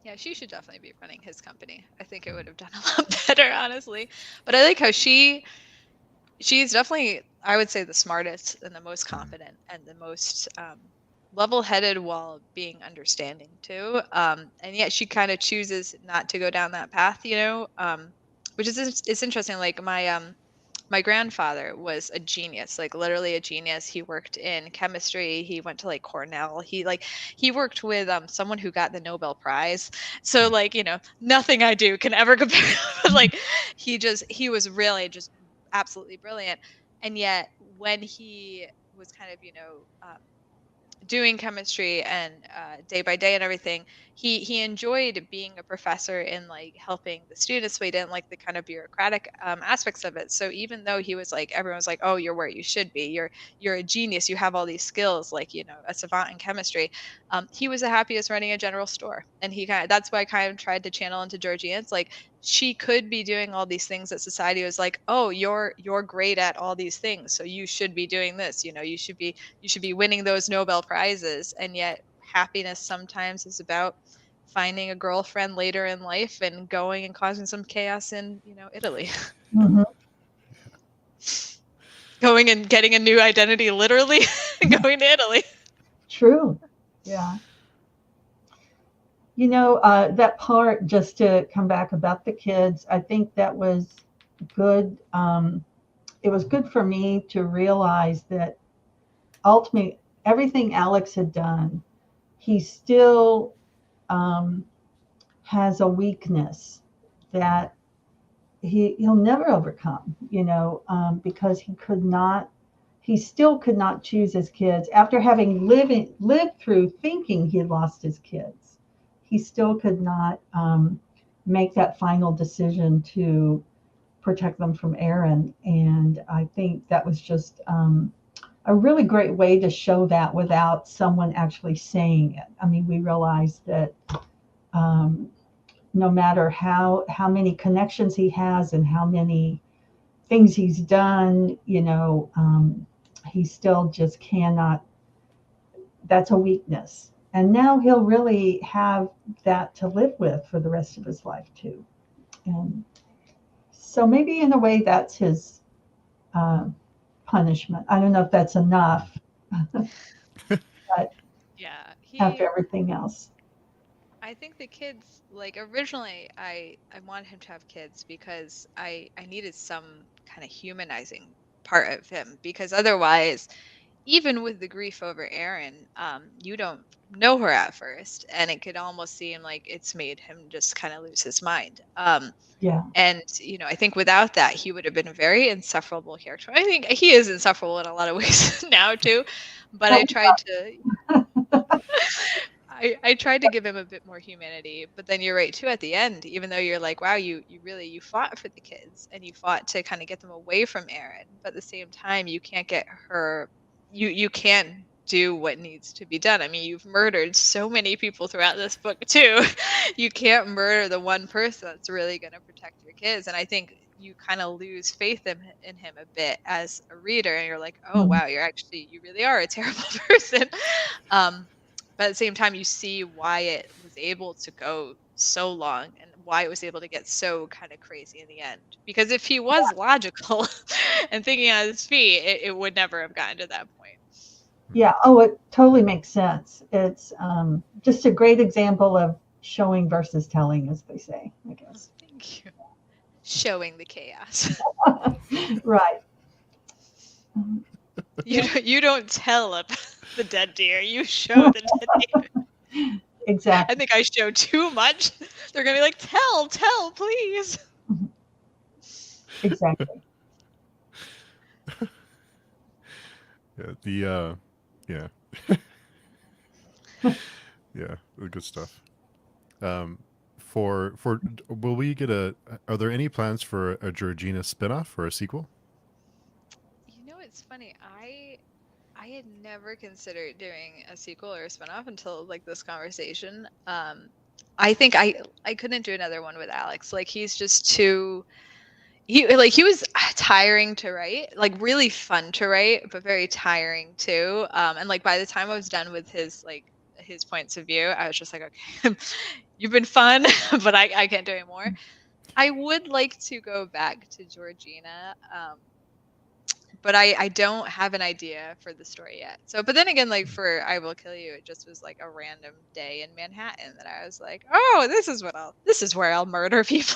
Yeah, she should definitely be running his company. I think it Hmm. would have done a lot better, honestly. But I like how she's definitely, I would say, the smartest and the most Hmm. confident and the most level-headed while being understanding too. And yet she kind of chooses not to go down that path, which is it's interesting. Like my grandfather was a genius, like literally a genius. He worked in chemistry. He went to like Cornell. He worked with someone who got the Nobel Prize. So like, nothing I do can ever compare. But like he was really just absolutely brilliant. And yet when he was kind of, doing chemistry and day by day and everything, he enjoyed being a professor and like helping the students, but he didn't like the kind of bureaucratic aspects of it. So even though he was like, everyone's like, oh, you're where you should be, you're a genius, you have all these skills, like, you know, a savant in chemistry, he was the happiest running a general store. And he kind of, that's why I kind of tried to channel into Georgina. It's like she could be doing all these things that society was like, oh, you're great at all these things, so you should be doing this, you know, you should be winning those Nobel prizes. And yet happiness sometimes is about finding a girlfriend later in life and going and causing some chaos in, you know, Italy. Mhm. Going and getting a new identity, literally, and going to Italy. True. Yeah. You know, that part, just to come back about the kids, I think that was good. It was good for me to realize that ultimately everything Alex had done, he still um, has a weakness that he'll never overcome, you know, because he still could not choose his kids after having lived through thinking he had lost his kids. He still could not make that final decision to protect them from Aaron, and I think that was just a really great way to show that without someone actually saying it. I mean, we realized that um, no matter how many connections he has and how many things he's done, you know, he still just cannot. That's a weakness, and now he'll really have that to live with for the rest of his life too. And so maybe in a way that's his uh, punishment. I don't know if that's enough, but Yeah, after he everything else. I think the kids, like, originally I wanted him to have kids because I needed some kind of humanizing part of him, because otherwise, even with the grief over Erin, you don't know her at first, and it could almost seem like it's made him just kind of lose his mind. Yeah. And you know, I think without that, he would have been a very insufferable character. I think he is insufferable in a lot of ways now too, but I Oh, tried to I tried to give him a bit more humanity. But then you're right too, at the end, even though you're like, wow, you really, you fought for the kids and you fought to kind of get them away from Aaron, but at the same time you can't get her, you can't do what needs to be done. I mean, you've murdered so many people throughout this book too. You can't murder the one person that's really going to protect your kids. And I think you kind of lose faith in him a bit as a reader, and you're like, oh mhm. wow, you really are a terrible person. um but at the same time, you see why it was able to go so long and why it was able to get so kind of crazy in the end. Because if he was logical and thinking on his feet, it would never have gotten to that point. Yeah. Oh, it totally makes sense. It's just a great example of showing versus telling, as they say, I guess. Thank you. Showing the chaos. Right. You Yeah, don't tell about the dead deer. You show the dead deer. I exactly. think I show too much. They're gonna be like, tell, please. Mhm. Exactly. Yeah, yeah, yeah, the good stuff. Um, for will we get a? Are there any plans for a Georgina spinoff or a sequel? You know, it's funny. I had never considered doing a sequel or a spinoff until like this conversation. I think I couldn't do another one with Alex. Like he's just too he was tiring to write, like really fun to write, but very tiring too. And like by the time I was done with his points of view, I was just like, okay, you've been fun, but I can't do anymore. I would like to go back to Georgina. But I don't have an idea for the story yet. So, but then again, like for I Will Kill You, it just was like a random day in Manhattan that I was like, oh, this is where I'll murder people.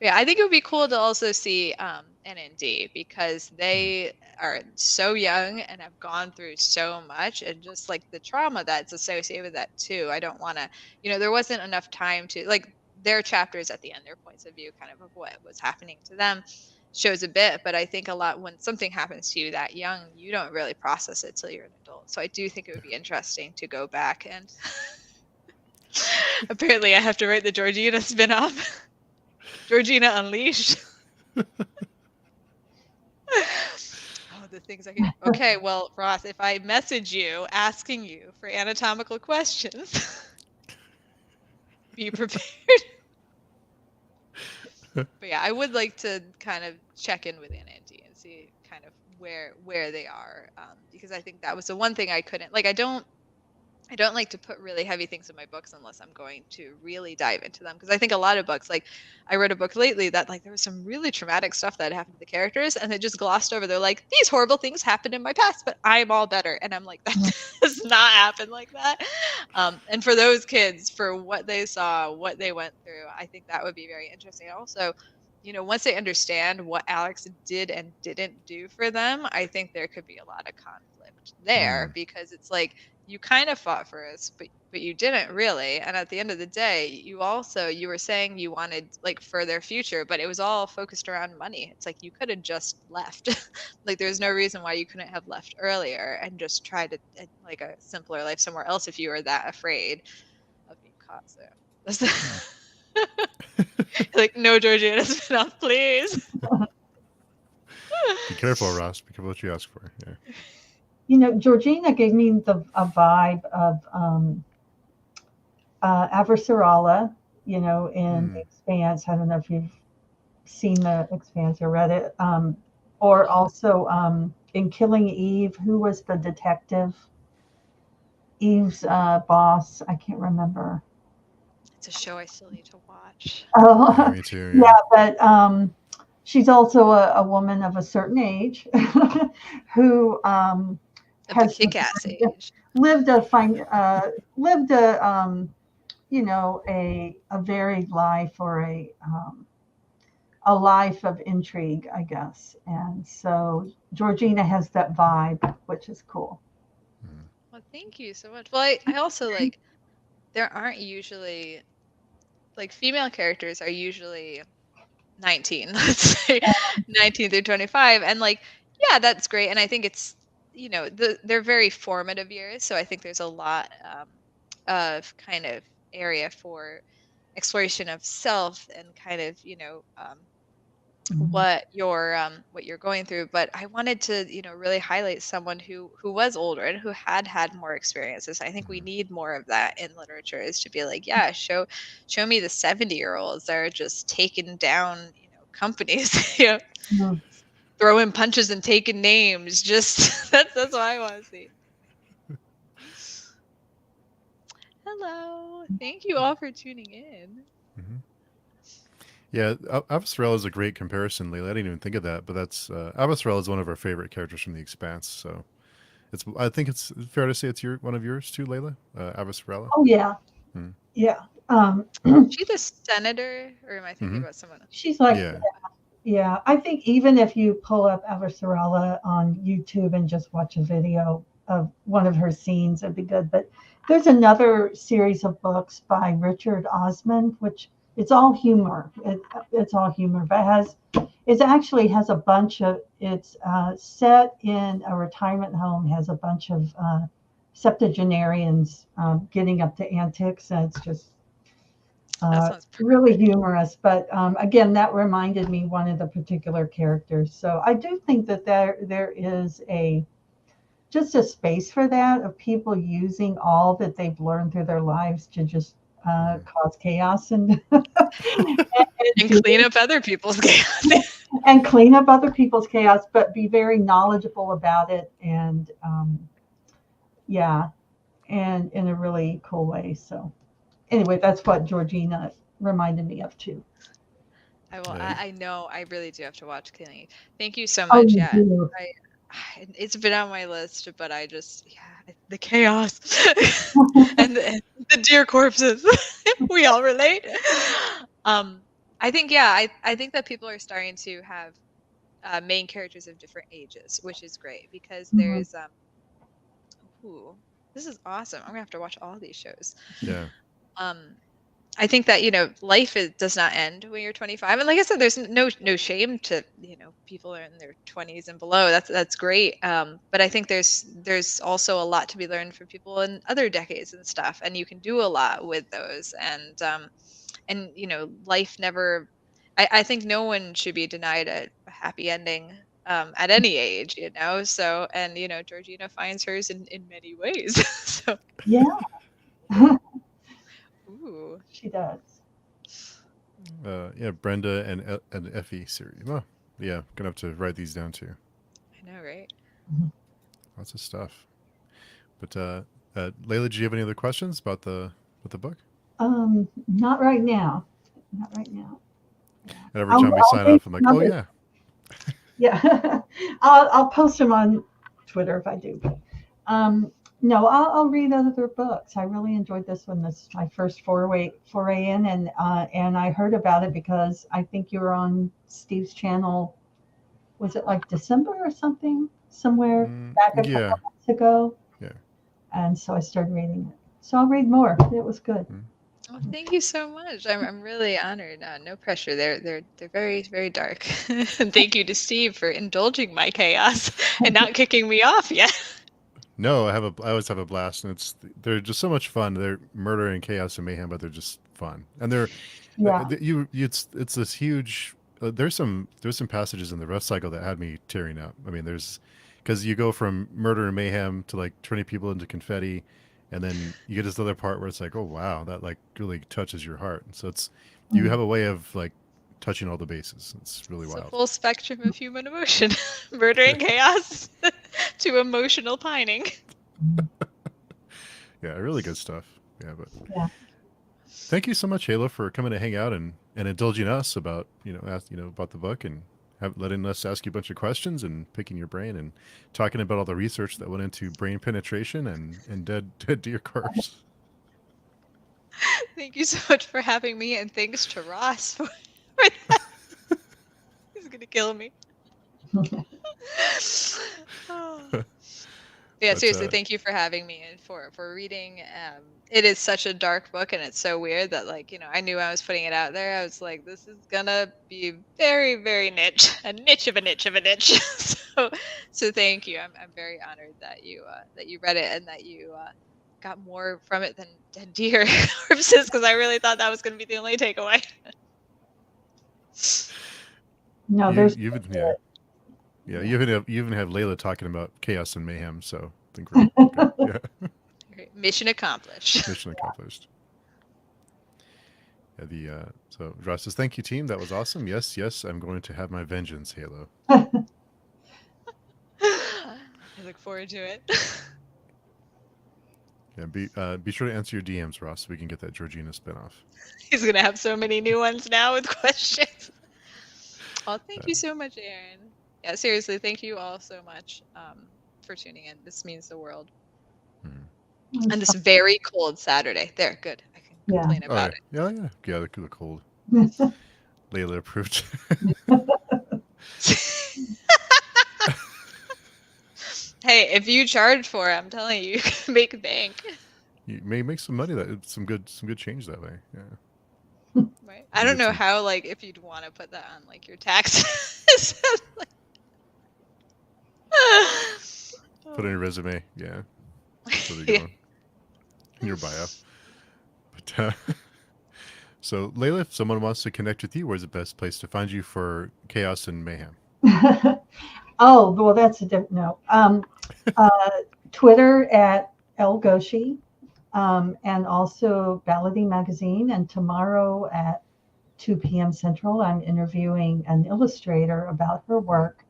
Yeah, I think it would be cool to also see NND, because they are so young and have gone through so much, and just like the trauma that's associated with that too. I don't want to, you know, there wasn't enough time to like their chapters at the end, their points of view kind of what was happening to them. shows a bit, but I think a lot when something happens to you that young, you don't really process it till you're an adult. So I do think it would be interesting to go back and apparently I have to write the Georgina spin-off. Georgina Unleashed. Oh, the things I can. Okay, well, Ross, if I message you asking you for anatomical questions, be prepared. But yeah, I would like to kind of check in with Aunt Auntie and see kind of where they are, because I think that was the one thing I couldn't like. I don't like to put really heavy things in my books unless I'm going to really dive into them. Because I think a lot of books, like I read a book lately that like there was some really traumatic stuff that happened to the characters and they just glossed over. They're like, these horrible things happened in my past, but I'm all better. And I'm like, that does not happen like that. And for those kids, for what they saw, what they went through, I think that would be very interesting. Also, once they understand what Alex did and didn't do for them, I think there could be a lot of conflict there because it's like, you kind of fought for us, but you didn't really. And at the end of the day, you were saying you wanted like for their future, but it was all focused around money. It's like you could have just left. Like there's no reason why you couldn't have left earlier and just tried to like a simpler life somewhere else if you were that afraid of being caught. So that's like no Georgiana spin-off, please. Be careful, Ross. Be careful what you ask for. Yeah. Georgina gave me a vibe of Aversarala, in The Expanse. I don't know if you've seen The Expanse or read it. Or also in Killing Eve, who was the detective? Eve's boss. I can't remember. It's a show I still need to watch. Oh, Yeah, me too. yeah, but she's also a woman of a certain age who has kick-ass age. lived a a varied life, or a life of intrigue, I guess. And so Georgina has that vibe, which is cool. Well, thank you so much. Well, I also like there aren't usually like female characters are usually 19, let's say 19 through 25, and like yeah, that's great. And I think it's they're very formative years, so I think there's a lot of kind of area for exploration of self and kind of what you're going through. But I wanted to really highlight someone who was older and who had more experiences. I think we need more of that in literature, is to be like, yeah, show me the 70-year-olds that are just taking down companies, throwing punches and taking names. Just that's what I want to see. Hello, thank you all for tuning in. Yeah, Avasarala is a great comparison, Layla. I didn't even think of that, but that's Avasarala is one of our favorite characters from The Expanse. So I think it's fair to say it's one of yours too, Layla. Avasarala. Oh yeah, yeah. Is she the senator, or am I thinking about someone else? She's like, yeah. I think even if you pull up Avasarala on YouTube and just watch a video of one of her scenes, it'd be good. But there's another series of books by Richard Osman, which it's all humor. It's all humor, but it actually has a bunch of. It's set in a retirement home. Has a bunch of septuagenarians getting up to antics, and it's just really humorous. But again, that reminded me one of the particular characters. So I do think that there is just a space for that, of people using all that they've learned through their lives to just cause chaos and clean up other people's chaos. And clean up other people's chaos, but be very knowledgeable about it, and and in a really cool way. So anyway, that's what Georgina reminded me of too. I know I really do have to watch Killing Eve. Thank you so much. It's been on my list, but I just the chaos and the deer corpses. We all relate. I think I think that people are starting to have main characters of different ages, which is great, because there's this is awesome. I'm gonna have to watch all these shows. Yeah. I think that, life does not end when you're 25. And like I said, there's no shame to, people are in their 20s and below. That's great. But I think there's also a lot to be learned from people in other decades and stuff. And you can do a lot with those. And life never, I think no one should be denied a happy ending at any age, So, and Georgina finds hers in many ways. So, Yeah, ooh, she does. Yeah, Brenda and Effie series. Well, yeah, gonna have to write these down too. I know, right? Lots of stuff. But Layla, do you have any other questions about the book? Not right now. Not right now. And every time we sign read off, I'm like, oh yeah. Yeah, I'll post them on Twitter if I do. But, no, I'll read other books. I really enjoyed this one. This is my first foray in, and I heard about it because I think you were on Steve's channel. Was it like December or something? Somewhere back a Yeah. couple months ago. Yeah. And so I started reading it. So I'll read more. It was good. Oh, thank you so much. I'm really honored. No pressure. They're very, very dark. And thank you to Steve for indulging my chaos and not kicking me off yet. No, I always have a blast, and they're just so much fun. They're murder and chaos and mayhem, but they're just fun. And they're Yeah. it's this huge. There's some passages in the Rough Cycle that had me tearing up. I mean, because you go from murder and mayhem to like turning people into confetti, and then you get this other part where it's like, oh wow, that like really touches your heart. And so you have a way of like touching all the bases. It's really It's wild. a full spectrum of human emotion, murder and chaos to emotional pining. Yeah, really good stuff. Yeah, but Yeah. thank you so much, Halo, for coming to hang out and indulging us about about the book and letting us ask you a bunch of questions and picking your brain and talking about all the research that went into brain penetration and dead deer corpse. Thank you so much for having me, and thanks to Ross for that. He's gonna kill me. Oh. Yeah, seriously, thank you for having me and for reading. It is such a dark book, and it's so weird that I knew I was putting it out there. I was like, this is gonna be very, very niche, a niche of a niche of a niche. So thank you. I'm very honored that you read it and that you got more from it than deer corpses, because I really thought that was gonna be the only takeaway. No, you even have Layla talking about chaos and mayhem. So I think we're good. Yeah. Great. Mission accomplished. Mission accomplished. Yeah, so Ross says, thank you, team. That was awesome. Yes, I'm going to have my vengeance, Halo. I look forward to it. Yeah, be sure to answer your DMs, Ross, so we can get that Georgina spinoff. He's gonna have so many new ones now with questions. Oh, thank you so much, Aaron. Yeah, seriously, thank you all so much for tuning in. This means the world. And this very cold Saturday. There, good. I can complain about it. Yeah, the cold. Layla approved. Hey, if you charge for it, I'm telling you, you can make bank. You may make some money some good change that way. Yeah. Right. I don't know how, if you'd want to put that on your taxes. Put in your resume, yeah. So there you go. In your bio. But so Layla, if someone wants to connect with you, where's the best place to find you for chaos and mayhem? Oh, well, that's a different no. Twitter at El Goshi, and also Balladine Magazine. And tomorrow at 2 p.m. Central, I'm interviewing an illustrator about her work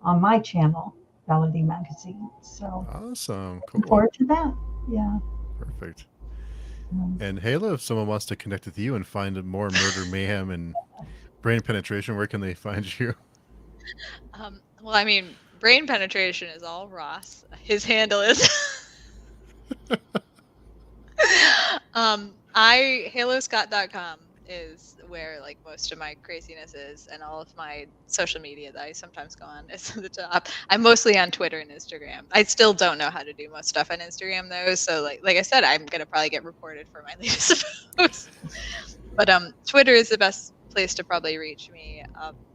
on my channel, Balladine Magazine. So awesome, cool. Looking forward to that. Yeah. Perfect. And Halo, if someone wants to connect with you and find more murder, mayhem, and brain penetration, where can they find you? Well, I mean, brain penetration is all Ross. His handle is HaloScot.com. is where like most of my craziness is, and all of my social media that I sometimes go on is at the top. I'm mostly on Twitter and Instagram. I still don't know how to do most stuff on Instagram though, so like I said, I'm gonna probably get reported for my latest post. But Twitter is the best place to probably reach me.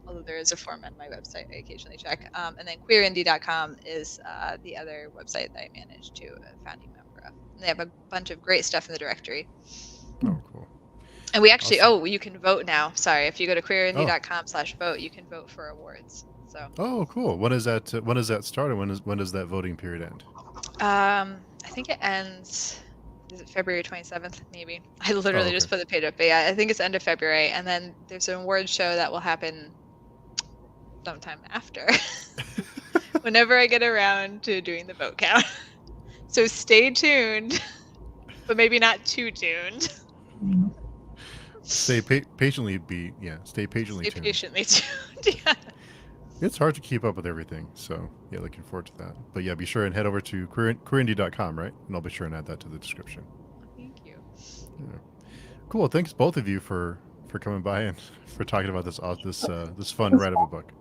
Although there is a form on my website I occasionally check. And then queerindie.com is the other website that I manage to a founding member of. And they have a bunch of great stuff in the directory. Oh, cool. And we actually, Awesome. you can vote now. Sorry, if you go to queerindie.com/vote, you can vote for awards. So. Oh, cool. When is that? When does that start? And when does that voting period end? I think it ends. Is it February 27th? Maybe. I literally okay. just put the page up. But yeah, I think it's end of February, and then there's an award show that will happen sometime after. Whenever I get around to doing the vote count. So stay tuned, but maybe not too tuned. Stay patiently. Stay patiently Stay tuned. patiently tuned. Yeah. It's hard to keep up with everything, so yeah, looking forward to that. But yeah, be sure and head over to queerindie.com, right? And I'll be sure and add that to the description. Thank you. Yeah. Cool. Thanks both of you for coming by and for talking about this fun write of a book.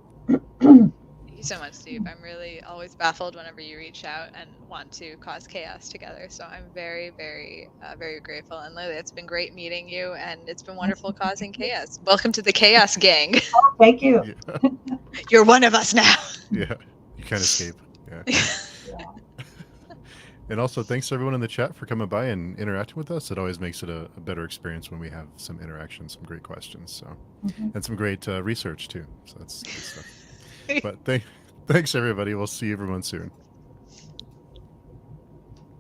Thank you so much, Steve. I'm really always baffled whenever you reach out and want to cause chaos together. So I'm very, very, very grateful. And Lily, it's been great meeting you, and it's been wonderful causing chaos. Welcome to the Chaos Gang. Oh, thank you. Yeah. You're one of us now. Yeah. You can't escape. Yeah. Yeah. And also, thanks to everyone in the chat for coming by and interacting with us. It always makes it a better experience when we have some interaction, some great questions, so and some great research too. So that's good stuff. But thanks everybody. We'll see everyone soon.